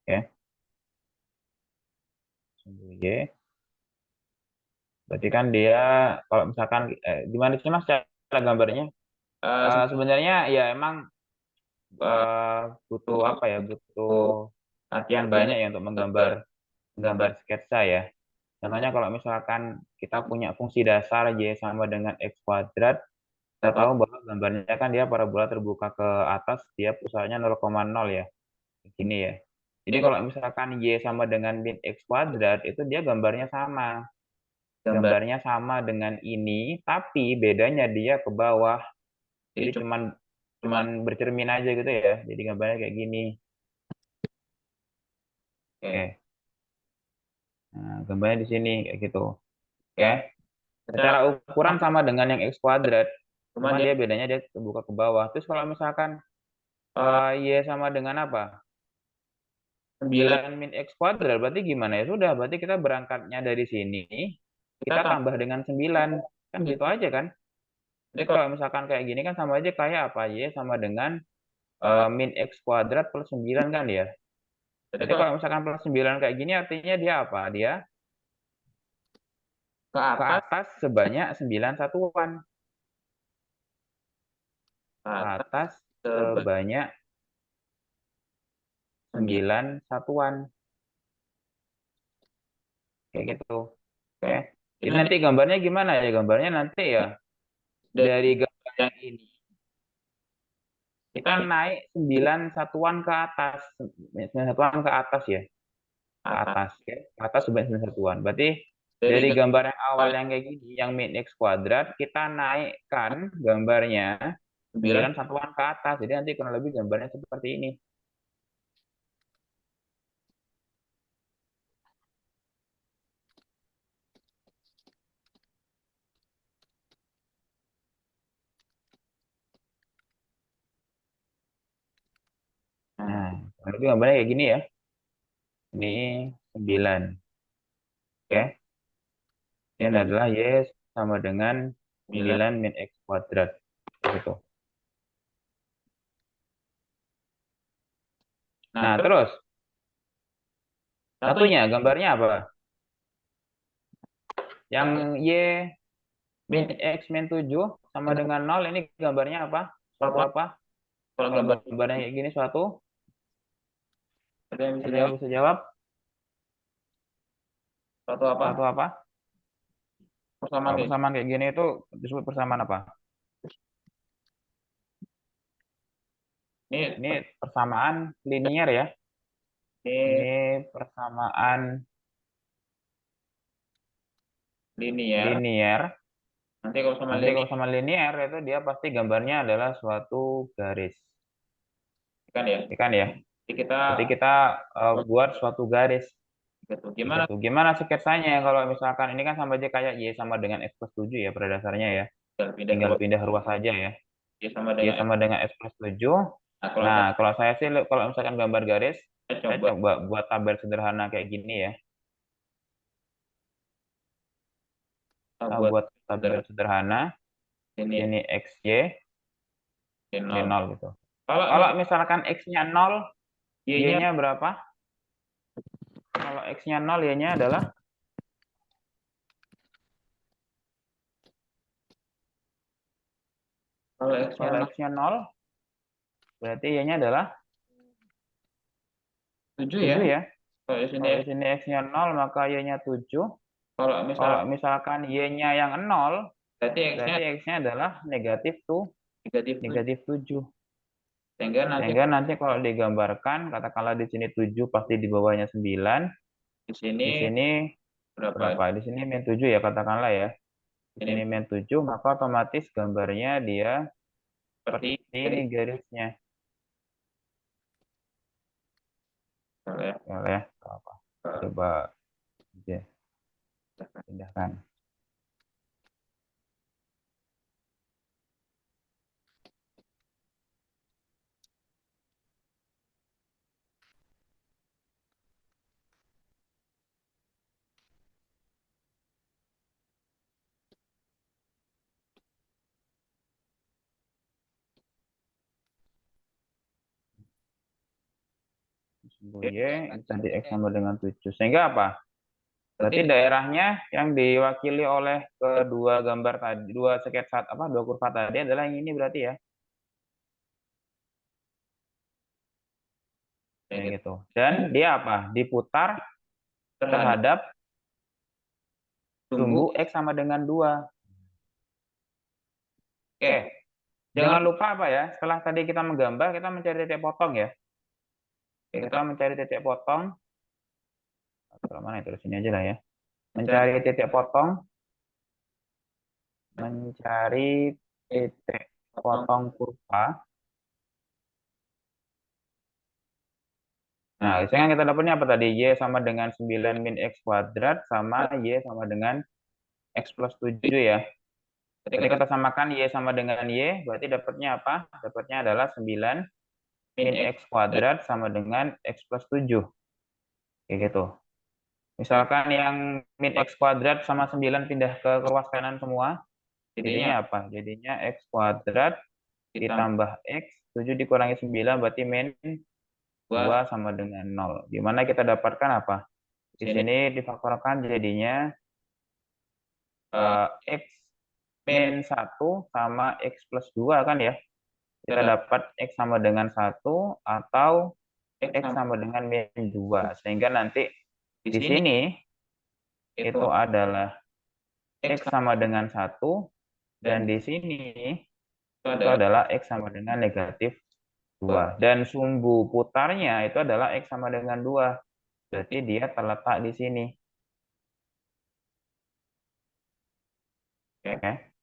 Oke. sumbu Y. Berarti kan dia kalau misalkan gimana sih Mas cara gambarnya? Sebenarnya ya emang eh, butuh apa ya? Butuh latihan banyak ya untuk menggambar sketsa ya. Contohnya kalau misalkan kita punya fungsi dasar Y sama dengan X kuadrat, kita tahu bahwa gambarnya kan dia parabola terbuka ke atas, dia pusatnya 0,0 ya. Gini ya. Jadi kalau misalkan Y sama dengan min X kuadrat, itu dia gambarnya sama. Gambarnya sama dengan ini, tapi bedanya dia ke bawah. Jadi cuman cuman bercermin aja gitu ya. Jadi gambarnya kayak gini. Oke. Nah, gambarnya di sini kayak gitu. Oke. Secara ukuran sama dengan yang X kuadrat. Cuman dia bedanya dia terbuka ke bawah. Terus kalau misalkan Y sama dengan apa? 9 min X kuadrat. Berarti gimana ya? Sudah, berarti kita berangkatnya dari sini. Kita tambah dengan 9. Kan gitu aja kan? Jadi kalau misalkan kayak gini kan sama aja kayak apa? Y sama dengan min X kuadrat plus 9 kan ya. Jadi kalau misalkan plus 9 kayak gini artinya dia apa? Dia ke atas sebanyak 9 satuan. Ke atas sebanyak 9 satuan. Kayak gitu. Oke. Jadi nanti gambarnya gimana ya? Gambarnya nanti ya dari gambar yang ini kita naik 9 satuan ke atas. 9 satuan ke atas ya. Ke atas ya. Ke atas sebanyak 9 satuan. Berarti dari gambar yang awal yang kayak gini, yang min X kuadrat, kita naikkan gambarnya 9 satuan ke atas. Jadi nanti kurang lebih gambarnya seperti ini. Nah, kurang lebih gambarnya kayak gini ya. Ini 9. Oke. Ini adalah Y sama dengan 9 min X kuadrat. Gitu. Nah, terus satunya gambarnya apa? Yang Y min X min 7 sama dengan 0 ini gambarnya apa? Suatu apa? Kalau gambarnya kayak gini suatu? Ada yang bisa jawab? Suatu apa? Kalau persamaan kayak gini itu disebut persamaan apa? Ini persamaan linier ya. Ini persamaan linier. Nanti kalau sama linier itu dia pasti gambarnya adalah suatu garis. Kan ya? Jadi kita buat suatu garis. Gimana sketsanya kalau misalkan ini kan sama aja kayak Y sama dengan X plus 7 ya pada dasarnya ya. Tinggal pindah ruas saja ya. Y sama dengan X plus 7. Nah, kalau saya sih kalau misalkan gambar garis, saya coba buat tabel sederhana kayak gini ya. Kita buat tabel sederhana. Ini XY, ini 0 gitu. Kalau misalkan X-nya 0, Y-nya berapa? Kalau X-nya 0, Y-nya adalah? Kalau X-nya 0, berarti Y-nya adalah 7 ya. Kalau di sini X-nya 0, maka Y-nya 7. Kalau misalkan Y-nya yang 0, berarti X-nya adalah negatif 7. Sehingga nanti kalau digambarkan, katakanlah di sini 7 pasti di bawahnya 9. Di sini berapa? Di sini min 7 ya katakanlah ya. Di sini min 7, maka otomatis gambarnya dia seperti ini garisnya. Boleh, apa? Coba aja pindahkan. Sumbu Y, tadi X sama dengan 7. Sehingga apa? Berarti daerahnya yang diwakili oleh kedua gambar tadi, dua sketsa dua kurva tadi adalah yang ini berarti ya. Kayak gitu. Dan dia apa? Diputar terhadap sumbu X sama dengan 2. Oke. Jangan lupa apa ya? Setelah tadi kita menggambar, kita mencari titik potong ya. Oke, kita mencari titik potong. Atau mana itu? Sini aja lah ya. Mencari titik potong. Mencari titik potong kurva. Nah, sekarang kita dapatnya apa tadi? Y sama dengan 9 min X kuadrat sama Y sama dengan X plus 7 ya. Ketika kita samakan Y sama dengan Y, berarti dapatnya apa? Dapatnya adalah 9 min X kuadrat sama dengan X plus 7. Kayak gitu. Misalkan yang min X kuadrat sama 9 pindah ke ruas kanan semua, jadinya apa? Jadinya X kuadrat ditambah X, 7 dikurangi 9, berarti min 2 sama dengan 0. Dimana kita dapatkan apa? Di sini difaktorkan jadinya X min 1 sama X plus 2 kan ya. Kita dapat X sama dengan 1 atau X sama dengan min 2. Sehingga nanti di sini itu adalah X sama dengan 1 dan di sini itu adalah X sama dengan negatif 2. Dan sumbu putarnya itu adalah X sama dengan 2. Berarti dia terletak di sini. Oke.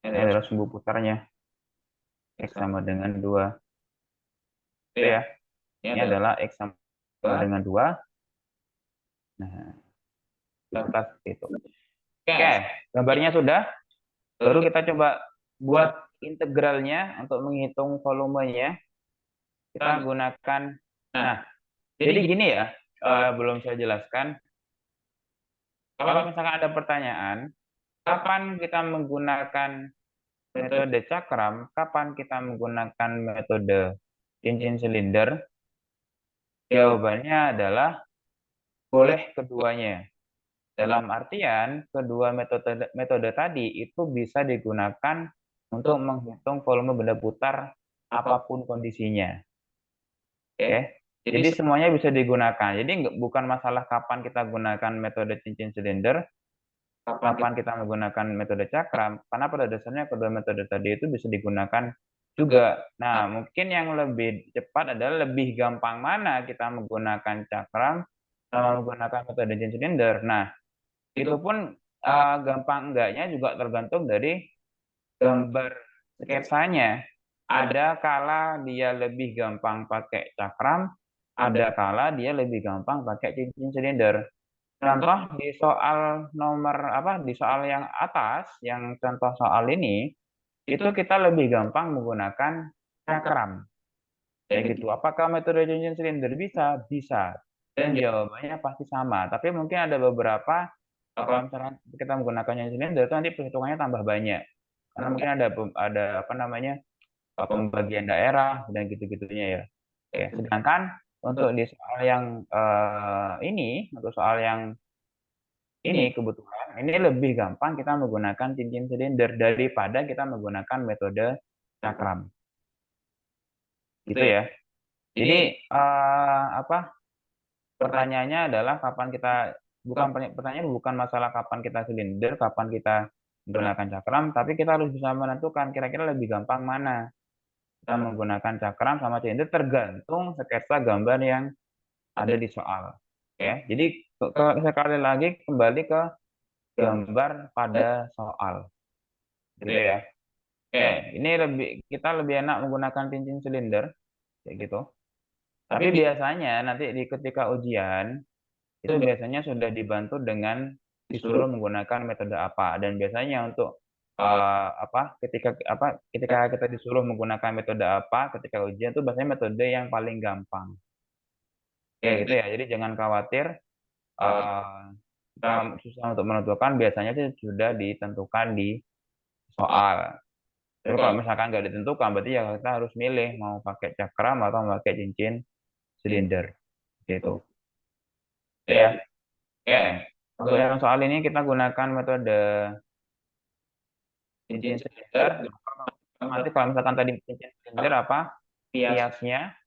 Ini adalah sumbu putarnya. X sama dengan 2. Itu ya. Ini adalah X sama dengan 2. Nah, kita seperti itu. Oke, gambarnya sudah. Baru kita coba buat integralnya untuk menghitung volumenya. Kita gunakan, nah, jadi gini ya, belum saya jelaskan. Kalau misalkan ada pertanyaan, kapan kita menggunakan metode cakram, kapan kita menggunakan metode cincin silinder? Jawabannya adalah boleh keduanya. Dalam artian, kedua metode tadi itu bisa digunakan untuk menghitung volume benda putar apapun kondisinya. Oke. Jadi semuanya bisa digunakan. Jadi bukan masalah kapan kita gunakan metode cincin silinder, kapan kita menggunakan metode cakram, karena pada dasarnya kedua metode tadi itu bisa digunakan juga. Nah, mungkin yang lebih cepat adalah lebih gampang mana kita menggunakan cakram sama menggunakan metode cincin silinder. Nah, itu pun gampang enggaknya juga tergantung dari gambar sketsanya. Ada kala dia lebih gampang pakai cakram, ada kala dia lebih gampang pakai cincin silinder. Contoh di soal di soal yang atas, yang contoh soal ini, itu kita lebih gampang menggunakan cakram. Kayak gitu. Apakah metode cincin silinder bisa? Bisa. Dan jawabannya pasti sama. Tapi mungkin ada beberapa, kalau misalnya kita menggunakan cincin silinder, itu nanti perhitungannya tambah banyak. Karena mungkin ada apa namanya, pembagian daerah dan gitu-gitunya ya. Oke, sedangkan untuk di soal yang untuk soal yang ini kebetulan ini lebih gampang kita menggunakan cincin silinder daripada kita menggunakan metode cakram. Gitu ya. Jadi pertanyaannya adalah kapan kita pertanyaan bukan masalah kapan kita silinder, kapan kita menggunakan cakram, tapi kita harus bisa menentukan kira-kira lebih gampang mana. Kita menggunakan cakram sama silinder tergantung sketsa gambar yang ada di soal. Ya, jadi sekali lagi kembali ke gambar pada soal. Gitu ya. Oke, ini kita lebih enak menggunakan cincin silinder kayak gitu. Tapi biasanya nanti ketika ujian itu biasanya sudah dibantu dengan disuruh menggunakan metode apa, dan biasanya untuk ketika kita disuruh menggunakan metode apa ketika ujian itu biasanya metode yang paling gampang. Kayak gitu ya. Jadi jangan khawatir kita susah untuk menentukan, biasanya sih sudah ditentukan di soal. Tapi kalau misalkan nggak ditentukan, berarti ya kita harus milih mau pakai cakram atau pakai cincin silinder. Gitu. Ya. Oke. Untuk yang soal ini kita gunakan metode cincin silinder. Nanti kalau misalkan tadi cincin silinder apa? Kiasnya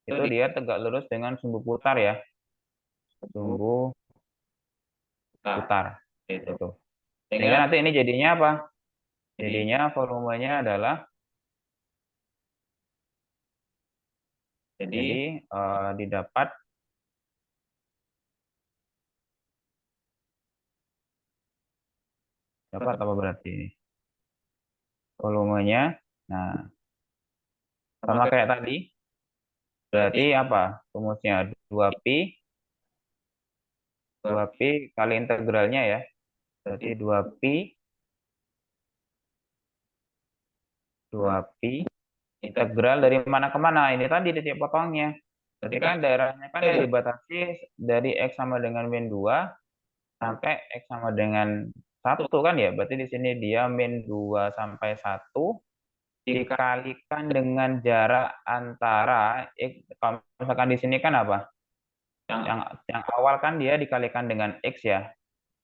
itu dia tegak lurus dengan sumbu putar ya. Sumbu putar. Itu. Sehingga nanti ini jadinya apa? Jadinya volumenya adalah didapat apa berarti ini? Volumenya. Nah, sama kayak tadi. Berarti apa? Rumusnya 2pi kali integralnya ya. Berarti 2pi integral dari mana ke mana? Ini tadi titik potongnya. Berarti kan daerahnya kan dibatasi dari X sama dengan min 2 sampai X sama dengan 1 kan ya. Berarti di sini dia min 2 sampai 1 dikalikan dengan jarak antara X. Kalau misalkan di sini kan apa? Yang awal kan dia dikalikan dengan X ya.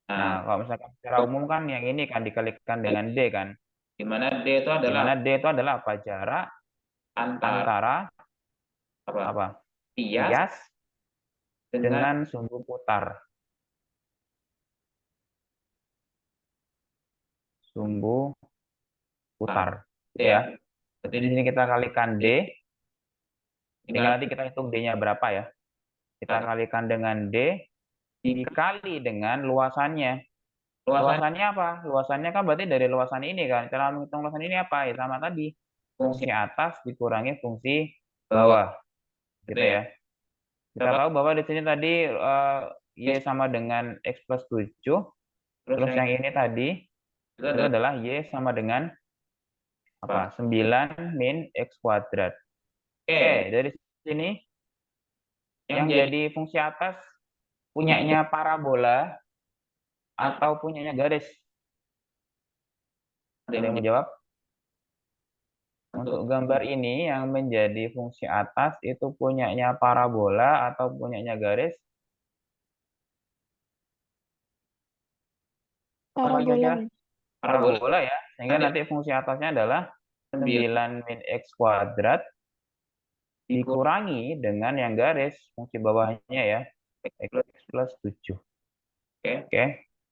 Nah, kalau misalkan secara umum kan yang ini kan dikalikan dengan D kan. Di mana D itu adalah apa? Jarak antara apa? kias Kias dengan sumbu putar. Sumbu putar. Ya. Jadi di sini kita kalikan D. Tinggal nanti kita hitung D-nya berapa ya. Kita kalikan dengan D dikali dengan luasannya. Luasannya apa? Luasannya kan berarti dari luasan ini kan. Cara menghitung luasan ini apa? Ya sama tadi. Fungsi atas dikurangi fungsi bawah. Gitu ya. Kita tahu bahwa di sini tadi Y sama dengan X plus 7. Terus yang ini tadi itu adalah Y sama dengan apa? 9 min X kuadrat. Oke, dari sini yang jadi fungsi atas punyanya parabola atau punyanya garis? Ada yang menjawab? Untuk gambar ini yang menjadi fungsi atas itu punyanya parabola atau punyanya garis? Parabola. Parabola ya. Sehingga nanti fungsi atasnya adalah 9 min X kuadrat dikurangi dengan yang garis fungsi bawahnya ya. X plus 7. Oke.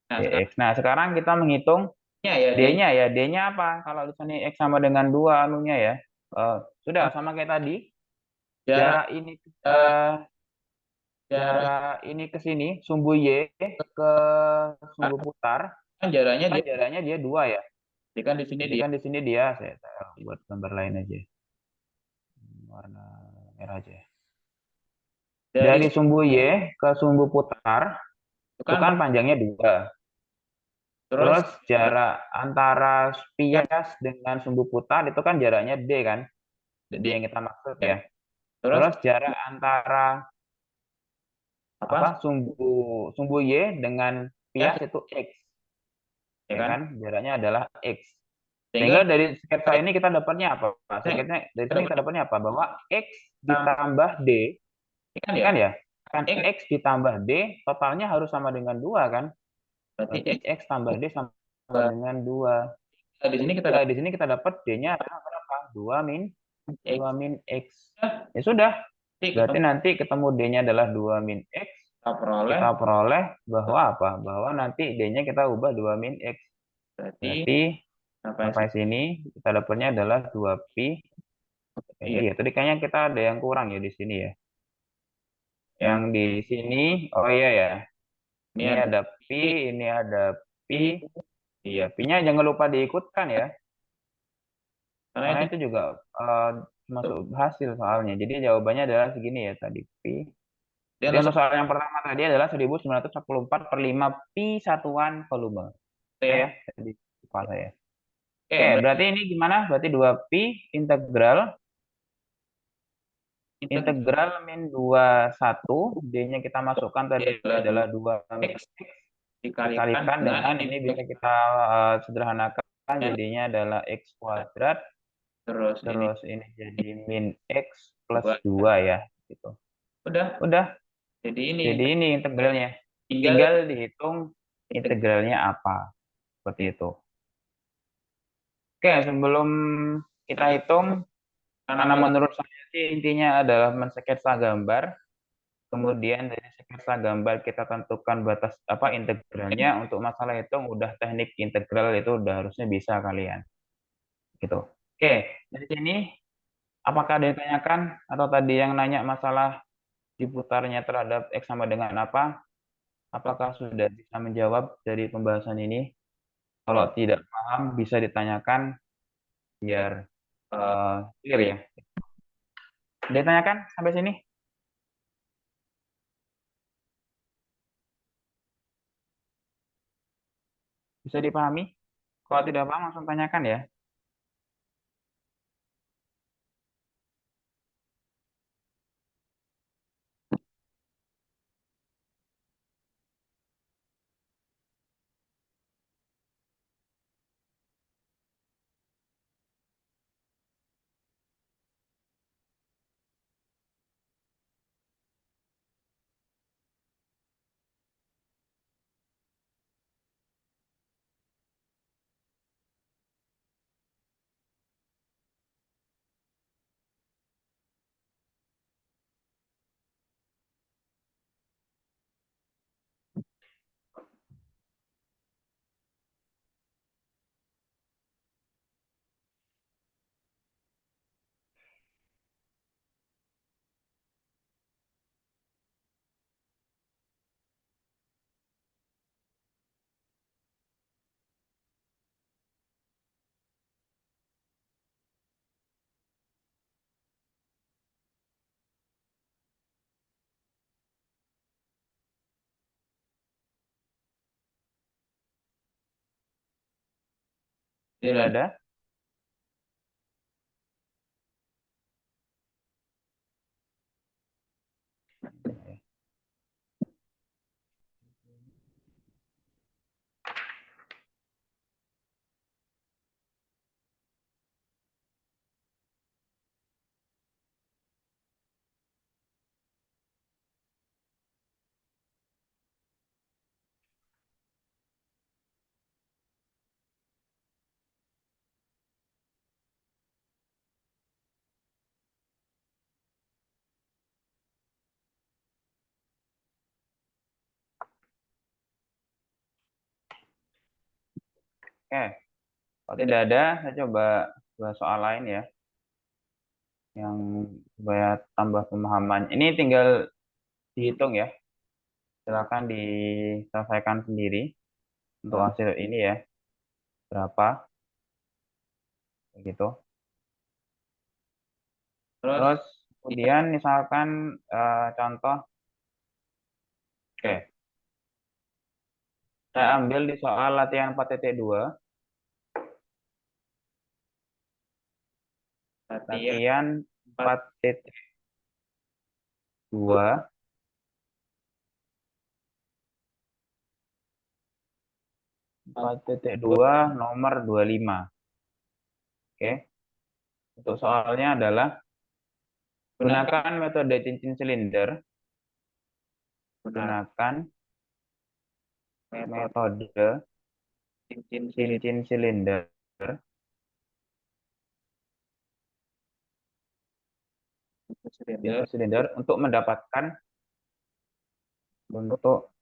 Dx. Nah, sekarang kita menghitung D-nya ya. D-nya apa? Kalau di sini X sama dengan 2 anunya ya. Sudah sama kayak tadi. Jarak ini ke sini, sumbu Y ke sumbu putar. Kan jaraknya dia 2 ya. Jadi kan di sini dia, saya buat gambar lain aja. Warna merah aja. Dari sumbu Y ke sumbu putar, itu kan panjangnya 2. Terus jarak antara pias dengan sumbu putar itu kan jaraknya D kan. D yang kita maksud ya. Terus jarak antara sumbu Y dengan pias itu X. Ya kan? Jaraknya adalah X. Sehingga dari sketsa ini kita dapatnya apa? Dari sini kita dapatnya apa? Bahwa X ditambah D kan ya? Kan X ditambah D totalnya harus sama dengan 2 kan? Berarti X tambah D sama dengan 2. Di sini kita dapat D-nya adalah berapa? 2 min X. Ya sudah. Berarti nanti ketemu D-nya adalah 2 min X. Kita peroleh bahwa apa? Bahwa nanti D-nya kita ubah 2 min X. Berarti sampai sini kita dapatnya adalah 2pi. Iya, tadi kayaknya kita ada yang kurang ya di sini ya. Yang di sini, oh iya ya. Ini ada pi, ini ada pi. Iya, pi-nya jangan lupa diikutkan ya. Karena itu juga masuk hasil soalnya. Jadi jawabannya adalah segini ya tadi pi. Jadi untuk soal yang pertama tadi adalah 1944 per 5 pi satuan volume. Ya, tadi kepala ya. Oke, berarti ini gimana? Berarti 2pi integral min 21, D-nya kita masukkan tadi adalah 2 min X dikalikan dengan ini bisa kita sederhanakan jadinya adalah X kuadrat terus ini jadi min X plus 2 ya gitu. Udah. Jadi ini integralnya. Tinggal dihitung integralnya apa. Seperti itu. Oke, sebelum kita hitung, karena menurut saya sih intinya adalah mensketsa gambar. Kemudian dari sketsa gambar kita tentukan batas apa integralnya. Untuk masalah hitung udah teknik integral itu udah harusnya bisa kalian. Gitu. Oke, dari sini apakah ada yang tanyakan atau tadi yang nanya masalah diputarnya terhadap X sama dengan apa? Apakah sudah bisa menjawab dari pembahasan ini? Kalau tidak paham bisa ditanyakan biar clear ya. Ditanyakan sampai sini? Bisa dipahami? Kalau tidak paham langsung tanyakan ya. Tidak ada? Oke. Kalau tidak ada, saya coba soal lain ya. Yang supaya tambah pemahaman. Ini tinggal dihitung ya. Silakan diselesaikan sendiri untuk hasil ini ya. Berapa? Begitu. Terus kemudian misalkan contoh, oke, saya ambil di soal latihan 4.2. Latihan 4.2. 4.2 nomor 25. Oke. Untuk soalnya adalah gunakan metode cincin silinder. Gunakan metode cincin silinder. Silinder untuk mendapatkan volume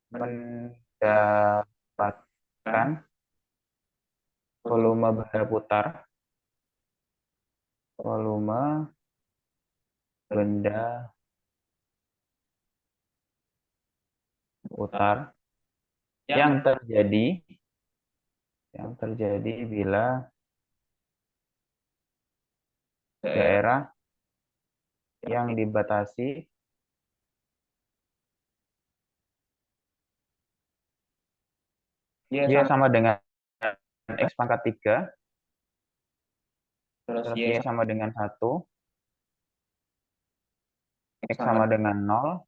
benda putar. Volume benda putar yang terjadi bila daerah yang dibatasi Y sama dengan X pangkat 3, terus Y sama dengan 1, X sama dengan 0,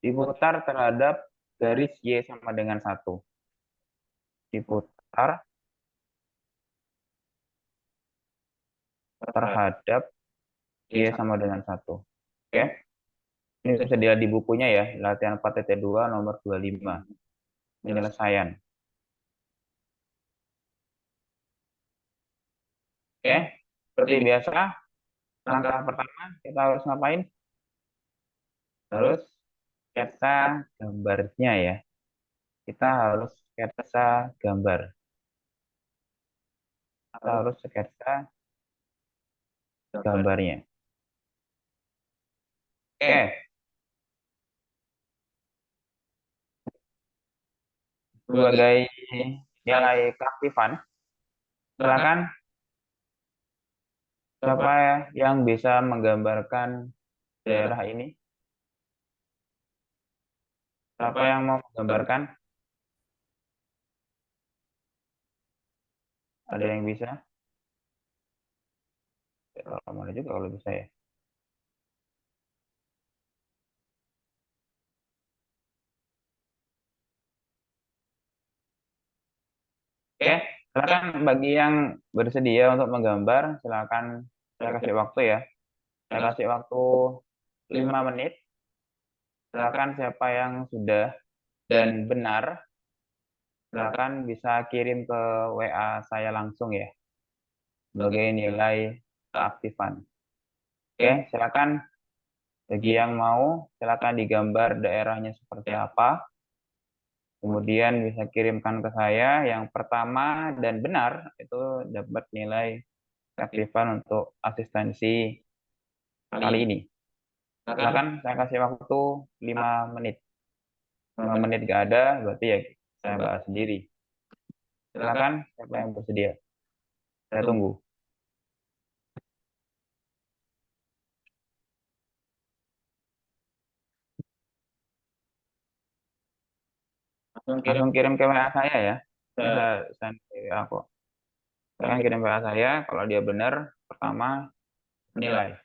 diputar terhadap garis Y sama dengan 1. Diputar terhadap Y sama dengan 1. Oke? Ini bisa dilihat di bukunya ya, latihan 4.2 nomor 25, penyelesaian. Oke, seperti biasa, langkah pertama kita harus ngapain? Harus sketsa gambarnya ya. Kita harus sketsa gambar. Kita harus sketsa gambarnya. Oke, sebagai nilai keaktifan, silakan siapa yang bisa menggambarkan daerah ini? Siapa yang mau menggambarkan? Ada yang bisa? Kalau mana juga kalau bisa ya. Oke, silakan bagi yang bersedia untuk menggambar, silakan saya kasih waktu ya. Saya kasih waktu 5 menit. Silakan siapa yang sudah dan benar, silakan bisa kirim ke WA saya langsung ya, sebagai nilai keaktifan. Oke, silakan bagi yang mau, silakan digambar daerahnya seperti apa. Kemudian bisa kirimkan ke saya. Yang pertama dan benar itu dapat nilai keaktifan untuk asistensi kali ini. Silakan saya kasih waktu 5 menit. 5 menit gak ada, berarti ya saya bahas sendiri. Silakan siapa yang bersedia. Saya tunggu. Langsung kirim ke WA saya ya. Saya send ke WA kok. Silakan kirim ke WA saya. Kalau dia benar, pertama nilai.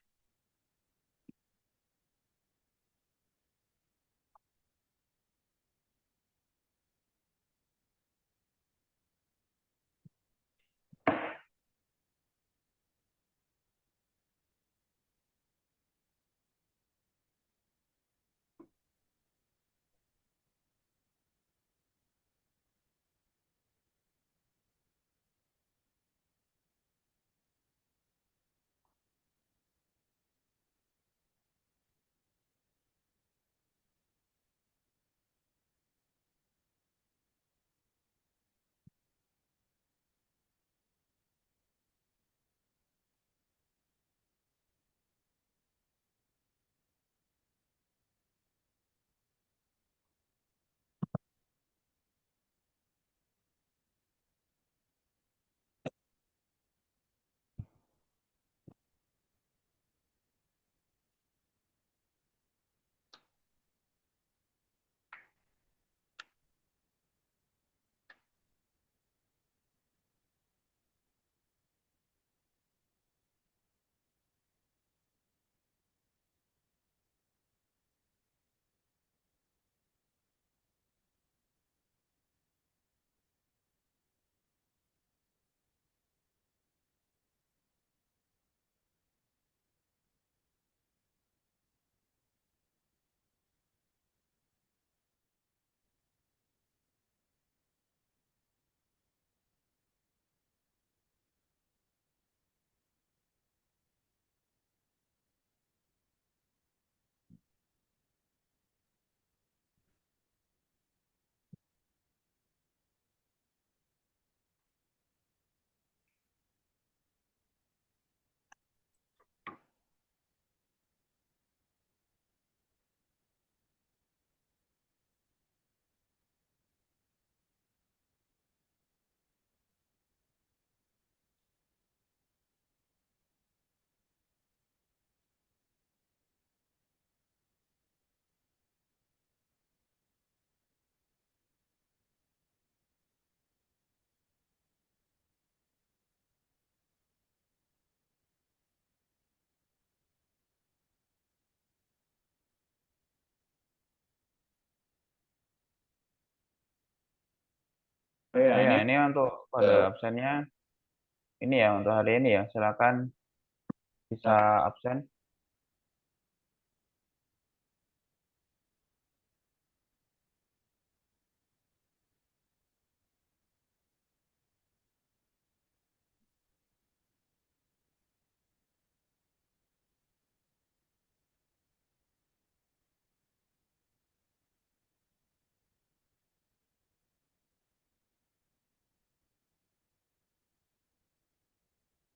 Oh ya, ini untuk pada absennya, ini ya untuk hari ini ya. Silakan bisa absen.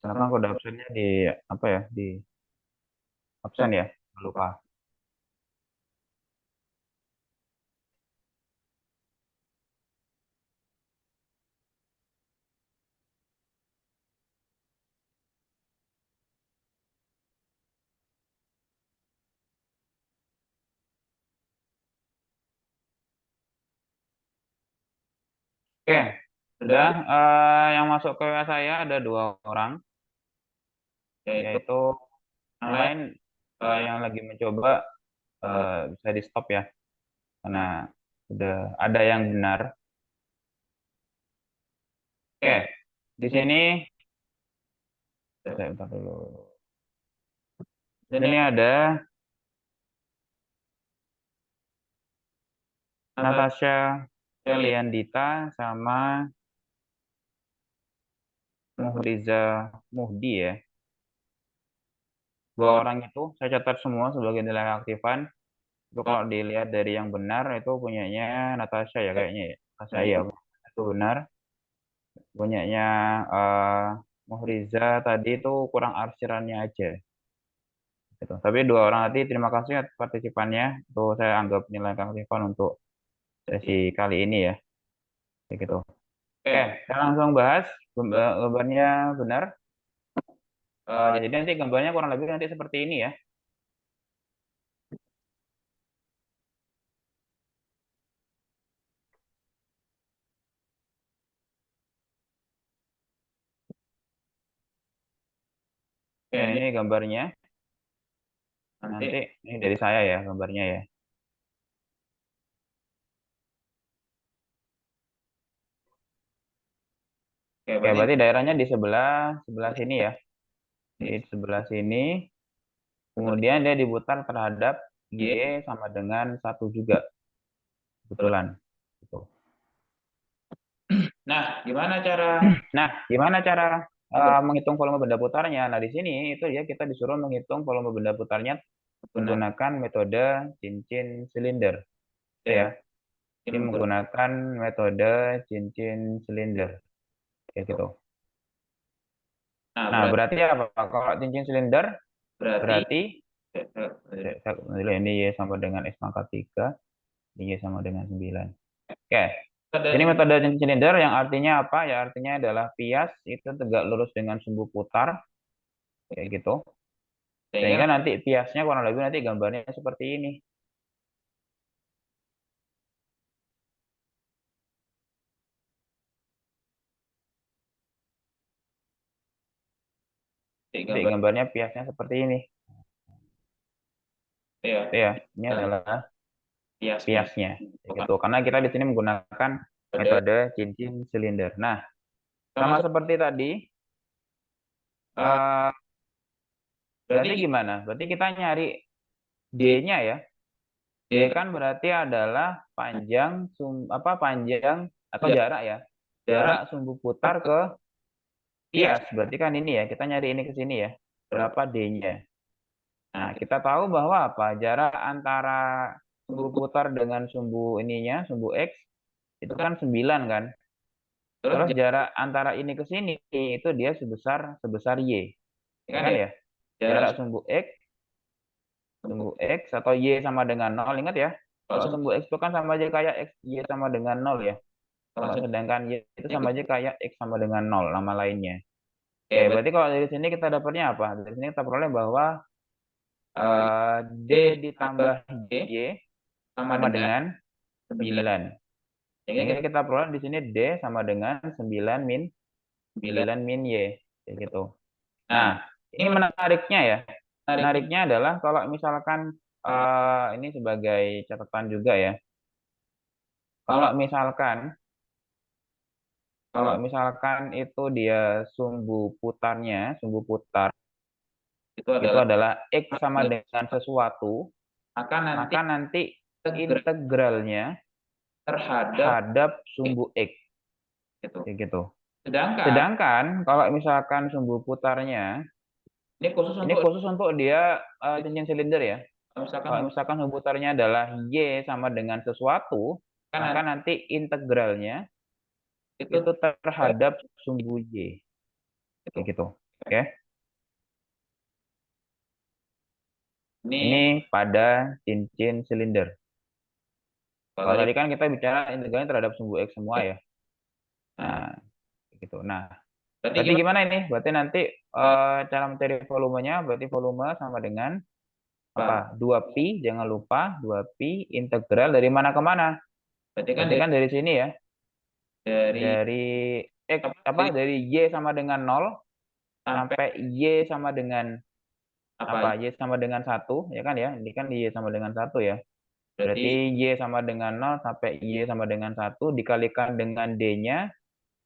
Kenapa kode absennya di apa ya? Di absen ya? Lupa. Oke, sudah. Yang masuk ke WA saya ada 2 orang, yaitu yang lain yang lagi mencoba bisa di stop ya, karena sudah ada yang benar. Oke, di sini saya bentar dulu. Di sini ada Natasha Eliandita sama Muhriza Muhdi ya. 2 orang itu saya catat semua sebagai nilai aktifan. Itu kalau dilihat dari yang benar itu punyanya Natasha ya kayaknya ya. Saya itu benar. Punyanya Muhriza tadi itu kurang arsirannya aja. Gitu. Tapi 2 orang tadi terima kasih atas partisipannya. Itu saya anggap nilai aktifan untuk sesi kali ini ya. Kayak gitu. Oke, saya langsung bahas. Gambarnya benar. Jadi nanti gambarnya kurang lebih nanti seperti ini ya. Oke, ini gambarnya. Nanti ini dari saya ya gambarnya ya. Oke, berarti daerahnya di sebelah sini ya. Di sebelah sini. Kemudian dia diputar terhadap Y sama dengan 1 juga. Kebetulan. Gitu. Nah, gimana cara menghitung volume benda putarnya? Nah, di sini itu ya kita disuruh menghitung volume benda putarnya menggunakan metode cincin silinder. Ya. Ini menggunakan metode cincin silinder. Kayak gitu. Nah, berarti apa? Kalau cincin silinder berarti ini Y sama dengan X pangkat 3, Y sama dengan 9. Oke. Ini metode cincin silinder yang artinya apa? Ya artinya adalah pias itu tegak lurus dengan sumbu putar. Kayak gitu. Sehingga nanti piasnya kurang lebih nanti gambarnya seperti ini. Nanti gambarnya piasnya seperti ini. Ya, ini adalah piasnya. Gitu. Karena kita di sini menggunakan metode cincin silinder. Nah, sama seperti tadi. Berarti gimana? Berarti kita nyari D-nya ya. D kan berarti adalah panjang panjang atau jarak ya. Jarak sumbu putar ke pias. Berarti kan ini ya, kita nyari ini ke sini ya. Berapa D-nya? Nah, kita tahu bahwa apa? Jarak antara sumbu putar dengan sumbu ininya, sumbu X itu kan 9 kan. Terus jarak antara ini ke sini itu dia sebesar Y. Kan ya? Jarak sumbu X atau Y sama dengan 0, ingat ya? Kalau sumbu X itu kan sama aja kayak X, Y sama dengan 0 ya. Kalau sedangkan Y itu sama aja kayak X sama dengan 0, nama lainnya. Oke, berarti kalau dari sini kita dapatnya apa? Dari sini kita peroleh bahwa D ditambah Y sama dengan 9. Sehingga kita peroleh di sini D sama dengan 9 min Y. Kayak gitu. Nah, ini menariknya ya. Menariknya adalah kalau misalkan ini sebagai catatan juga ya. Kalau misalkan itu dia sumbu putar itu adalah X sama dengan sesuatu, maka nanti integralnya terhadap sumbu X. Gitu. Sedangkan kalau misalkan sumbu putarnya ini khusus untuk dia cincin silinder ya. Kalau misalkan sumbu putarnya adalah Y sama dengan sesuatu, maka nanti integralnya itu terhadap sumbu Y. Kayak gitu. Oke. Ini Ini pada cincin silinder. kalau Kalau tadi tadi kan kita bicara integralnya terhadap sumbu X semua ya. nah, Nah, gitu. Nah, berarti berarti gimana? gimana ini? Berarti nanti cara mencari volumenya, berarti volume sama dengan Pak? apa? 2pi, jangan lupa 2pi integral dari mana ke mana? Berarti kan Berarti kan dari sini ya. dari Dari X apa? apa? Dari Y sama dengan 0 Sampai sampai Y sama dengan apa? apa? Y sama dengan 1, ya kan ya? Ini kan Y sama dengan 1 ya. Berarti Berarti Y sama dengan 0 sampai Y sama dengan 1 dikalikan dengan D-nya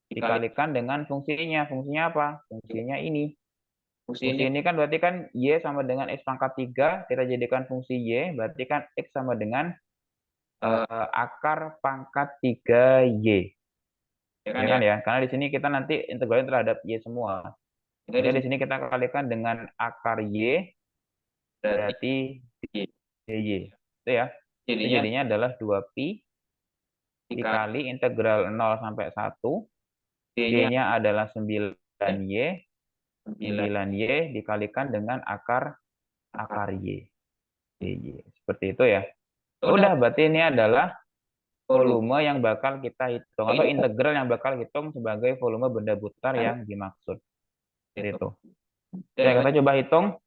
dikali dikalikan dengan fungsinya. Fungsinya apa? Fungsinya ini. fungsi Fungsi ini ini kan berarti kan Y sama dengan X pangkat 3. Kita jadikan fungsi Y. Berarti kan X sama dengan akar pangkat 3Y. ya kan Ya ya. kan ya? Karena di sini kita nanti integralin terhadap Y semua. Kita di Sehingga di sini sini kita kalikan dengan akar Y berarti berarti Y. DY. Itu ya. Itu Jadinya jadinya adalah 2pi dikali dikali integral 0 sampai 1. D-nya Y-nya adalah 9Y. 9 9Y dikalikan dengan akar Y. DY. Seperti itu ya. udah Udah, berarti ini adalah volume. volume yang bakal kita hitung atau integral yang bakal hitung sebagai volume benda butar yang dimaksud. Seperti itu. Ya, kita coba hitung.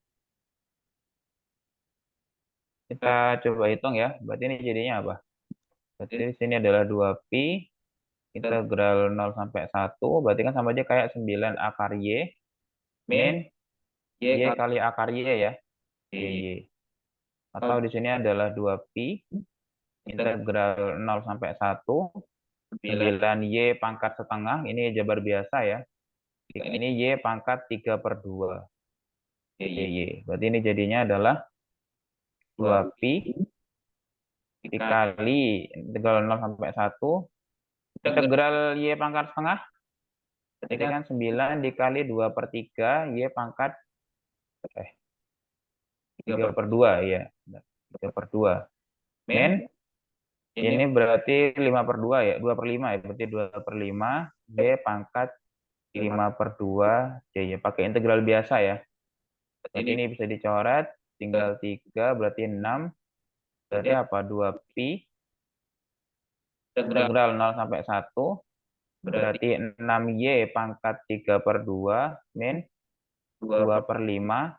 Kita coba hitung ya. Berarti ini jadinya apa? Berarti di sini adalah 2pi integral 0 sampai 1. Berarti kan sama aja kayak 9 akar Y Min min Y Y kali kali akar Y ya. Y. DY. Atau di sini adalah 2pi integral 0 sampai 1. 9 9Y pangkat setengah. Ini jabar biasa ya. ini Ini Y pangkat 3/2 Y. DY. Berarti ini jadinya adalah 2pi Dikali dikali integral 0 sampai 1. integral Integral Y pangkat setengah. berarti Jadi kan kan 9 dikali 2/3 Y pangkat 3 per 3/2 ya. 3/2. min Min ini ini berarti 5/2 ya. 2/5 ya. Berarti 2/5 Y pangkat 5/2 C ya. Pakai integral biasa ya. Berarti ini ini bisa dicoret. Tinggal 3 berarti 6. Berarti apa? 2pi integral integral 0 sampai 1. berarti Berarti 6Y pangkat 3/2 min 2 per 2/5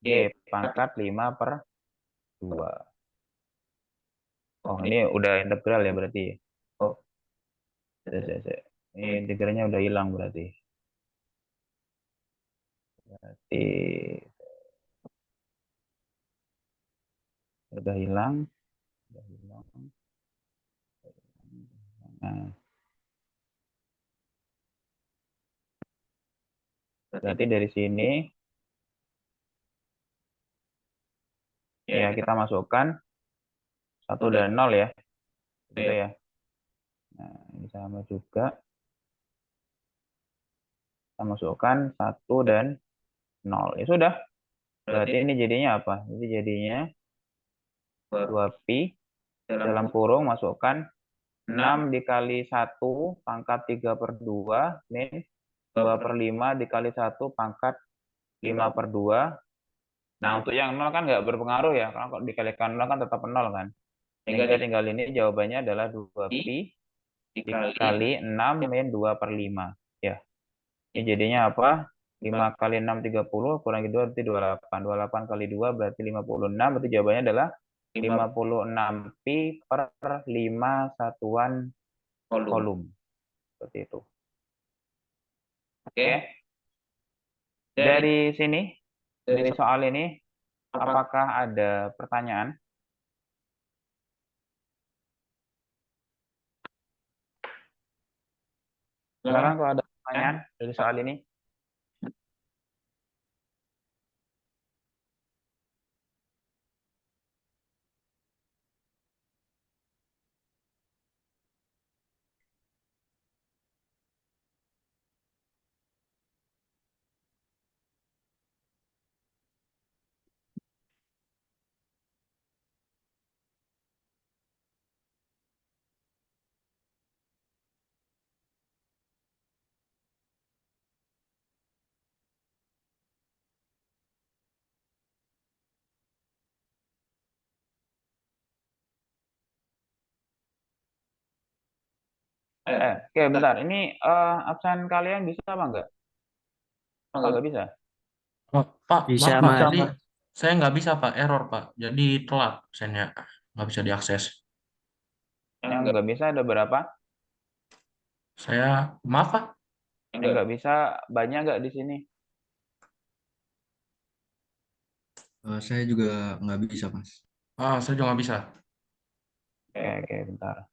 Y. Y pangkat 5/2. Oh, ini udah integral ya berarti. Oh, Ini integralnya udah hilang berarti. Berarti udah hilang. Udah hilang. Nah, berarti dari sini ya kita masukkan 1 dan 0 ya. Gitu ya. Nah, ini sama juga. Kita masukkan 1 dan 0. Ya sudah. Berarti ini jadinya apa? Ini jadinya 2pi dalam kurung masukkan 6 dikali 1 pangkat 3/2 min 2/5 dikali 1 pangkat 5/2. Nah, untuk yang 0 kan nggak berpengaruh ya. Karena kalau dikalikan 0 kan tetap 0 kan. Sehingga tinggal ini jawabannya adalah 2pi dikali 6 min 2/5. Ya. Ini jadinya apa? 5 kali 6, 30. Kurangi 2 berarti 28. 28 kali 2 berarti 56. Berarti jawabannya adalah 56 pi per 5 satuan volum. Seperti itu. Oke. Dari sini, dari soal ini, apakah ada pertanyaan? Silakan kalau ada pertanyaan dari soal ini. Oke, bentar. Ini absen kalian bisa apa enggak? Apa enggak nggak bisa? Oh, Pak, Bisa, maaf Pak. Mas. Jadi saya nggak bisa Pak, error Pak. Jadi telat absennya, nggak bisa diakses. Yang enggak nggak bisa ada berapa? Saya maaf Pak. Yang enggak nggak bisa banyak nggak di sini? Saya juga nggak bisa, Mas. Saya juga nggak bisa. Oke, bentar.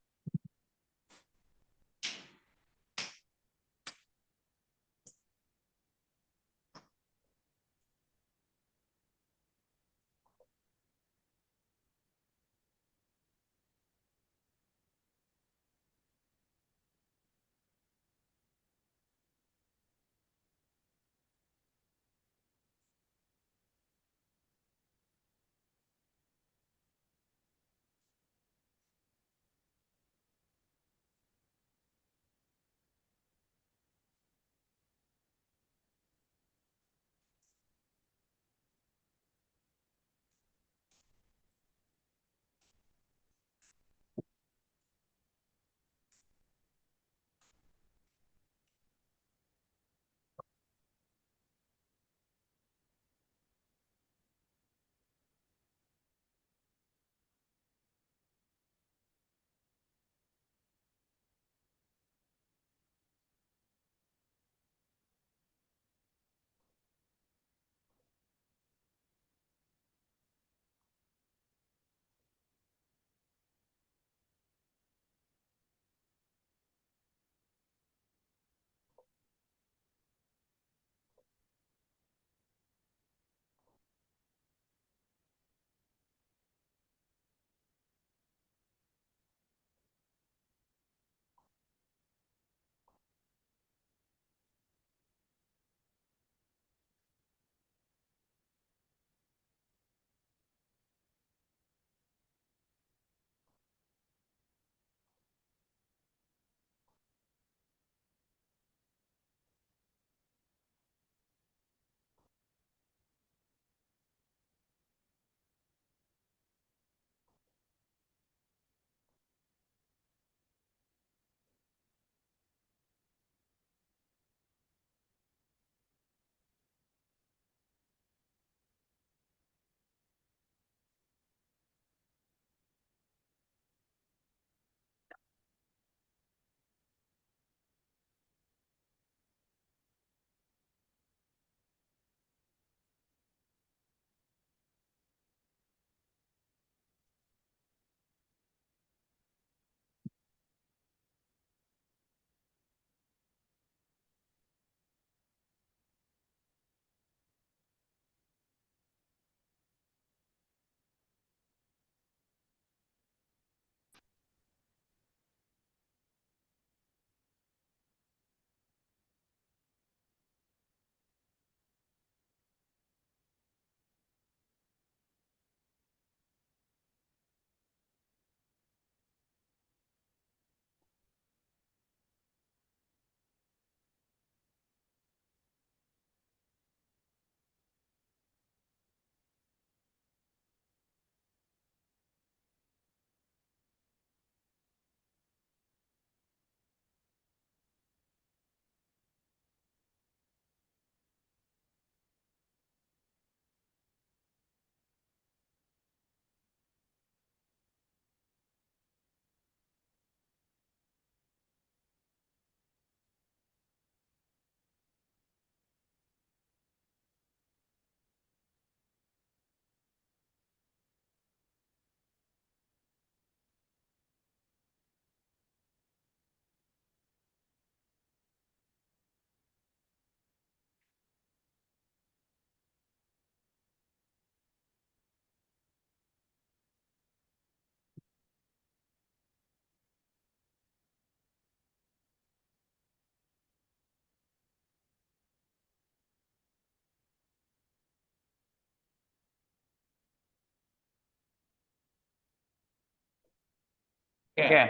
Oke,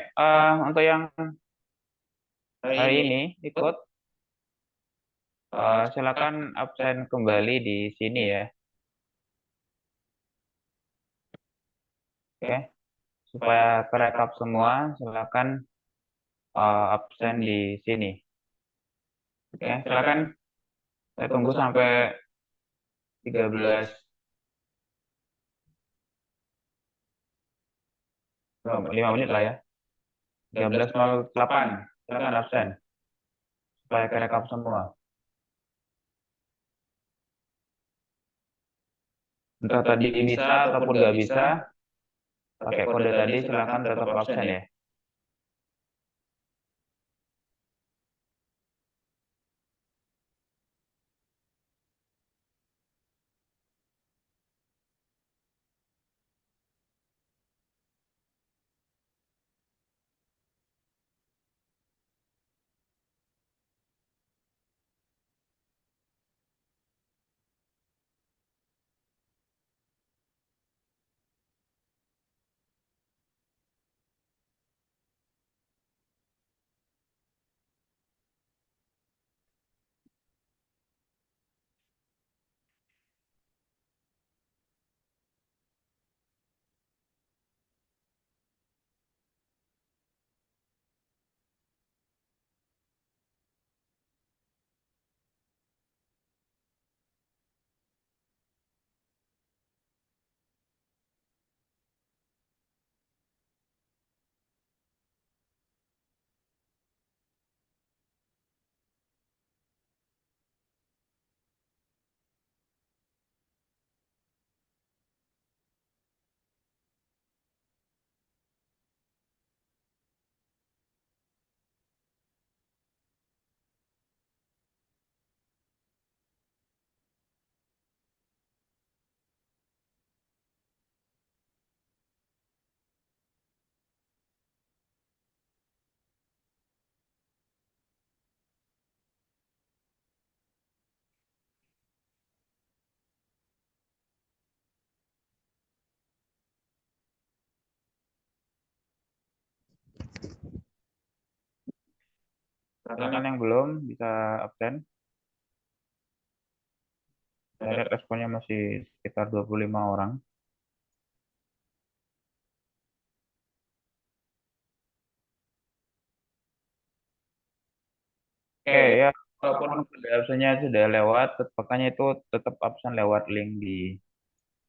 untuk yang hari hari ini ini ikut, silakan absen kembali di sini ya. Oke, supaya kerekap semua, silakan absen di sini. Oke, silakan saya tunggu sampai 13, 5 menit lah ya. 13.08, silakan absen supaya kerekap semua. Entah tadi bisa ataupun nggak bisa, pakai kode tadi silakan tetap absen ya. Silakan yang belum bisa absen. Saya lihat responnya masih sekitar 25 orang. Oke ya, walaupun kode absennya sudah lewat, makanya itu tetap absen lewat link di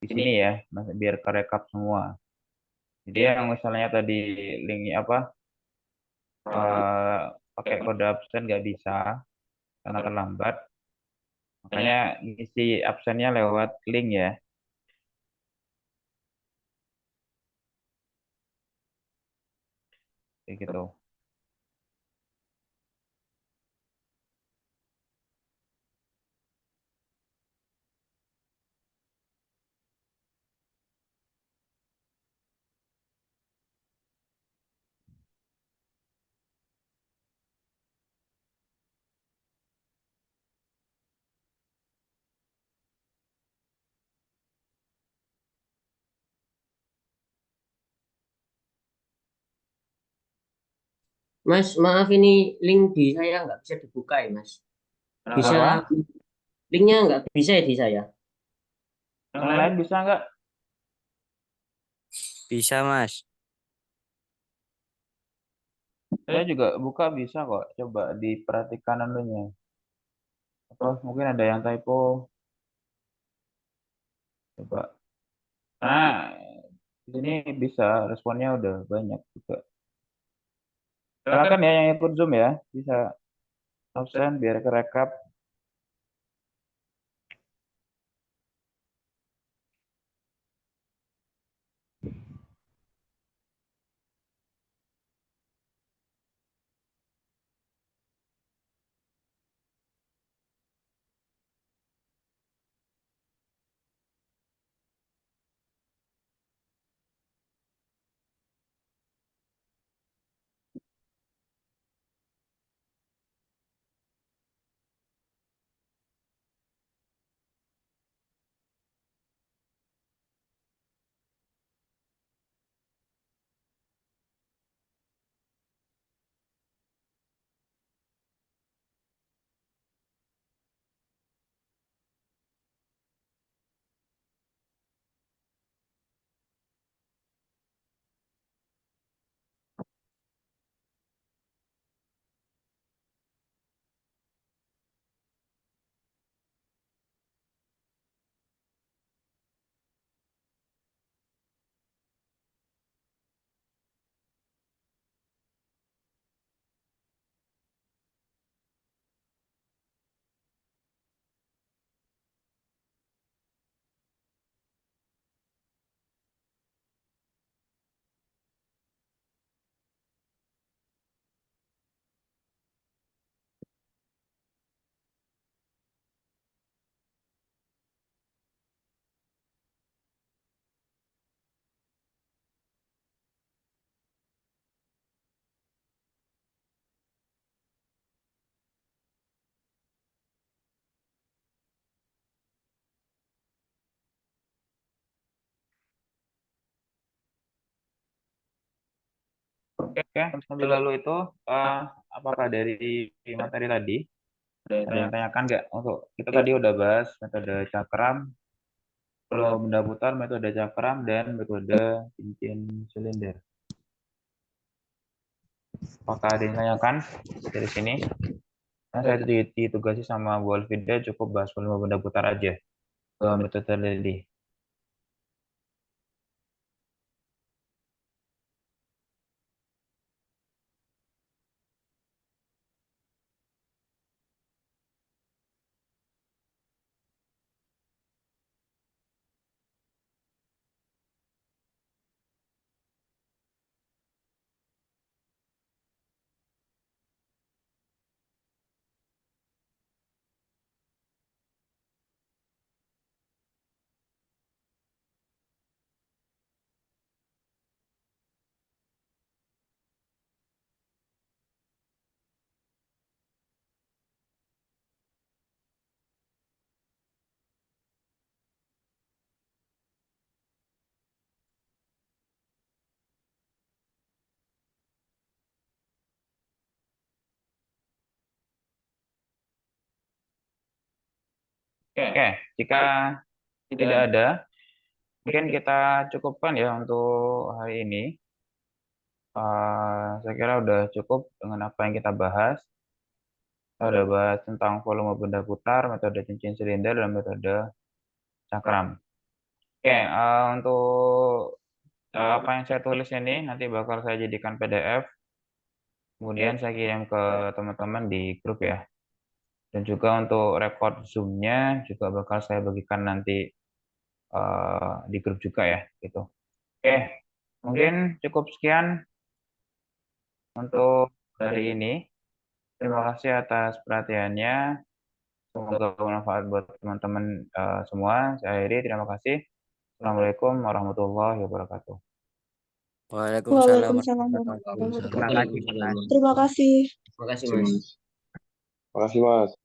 sini ya, biar kerekap semua. Jadi yang misalnya tadi linknya apa, eh, pakai kode absen nggak bisa karena terlambat, makanya ngisi absennya lewat link ya, kayak gitu. Mas, maaf ini link di saya nggak bisa dibuka ya, Mas. Bisa Kenapa? linknya nggak bisa ya di saya. Yang lain bisa nggak? Bisa, Mas. Saya juga buka bisa kok. Coba diperhatikan anunya. Apa mungkin ada yang typo? Coba. Nah, di sini bisa responnya udah banyak juga. Silakan ya yang ikut Zoom ya, bisa absen biar kerekap. Oke, sambil lalu itu, apakah dari materi tadi ada yang tanyakan nggak? Untuk kita tadi udah bahas metode cakram, kalau benda putar, metode cakram, dan metode cincin silinder. Apakah ada yang tanyakan dari sini? Nah, saya ditugasi sama Bu Alvida cukup bahas volume benda putar aja. Metode tadi. Oke, jika tidak ada, mungkin kita cukupkan ya untuk hari ini. Saya kira udah cukup dengan apa yang kita bahas. Kita udah bahas tentang volume benda putar, metode cincin silinder, dan metode cakram. Oke, untuk apa yang saya tulis ini nanti bakal saya jadikan PDF. Kemudian saya kirim ke teman-teman di grup ya. Dan juga untuk record Zoom-nya juga bakal saya bagikan nanti di grup juga ya, gitu. Oke, mungkin cukup sekian untuk hari ini. Terima kasih atas perhatiannya. Semoga bermanfaat buat teman-teman semua. Saya akhiri, terima kasih. Assalamualaikum warahmatullahi wabarakatuh. Waalaikumsalam Waalaikumsalam warahmatullahi warahmatullahi wabarakatuh. wabarakatuh. Terima kasih. Terima kasih, Mas. Makasih Mas.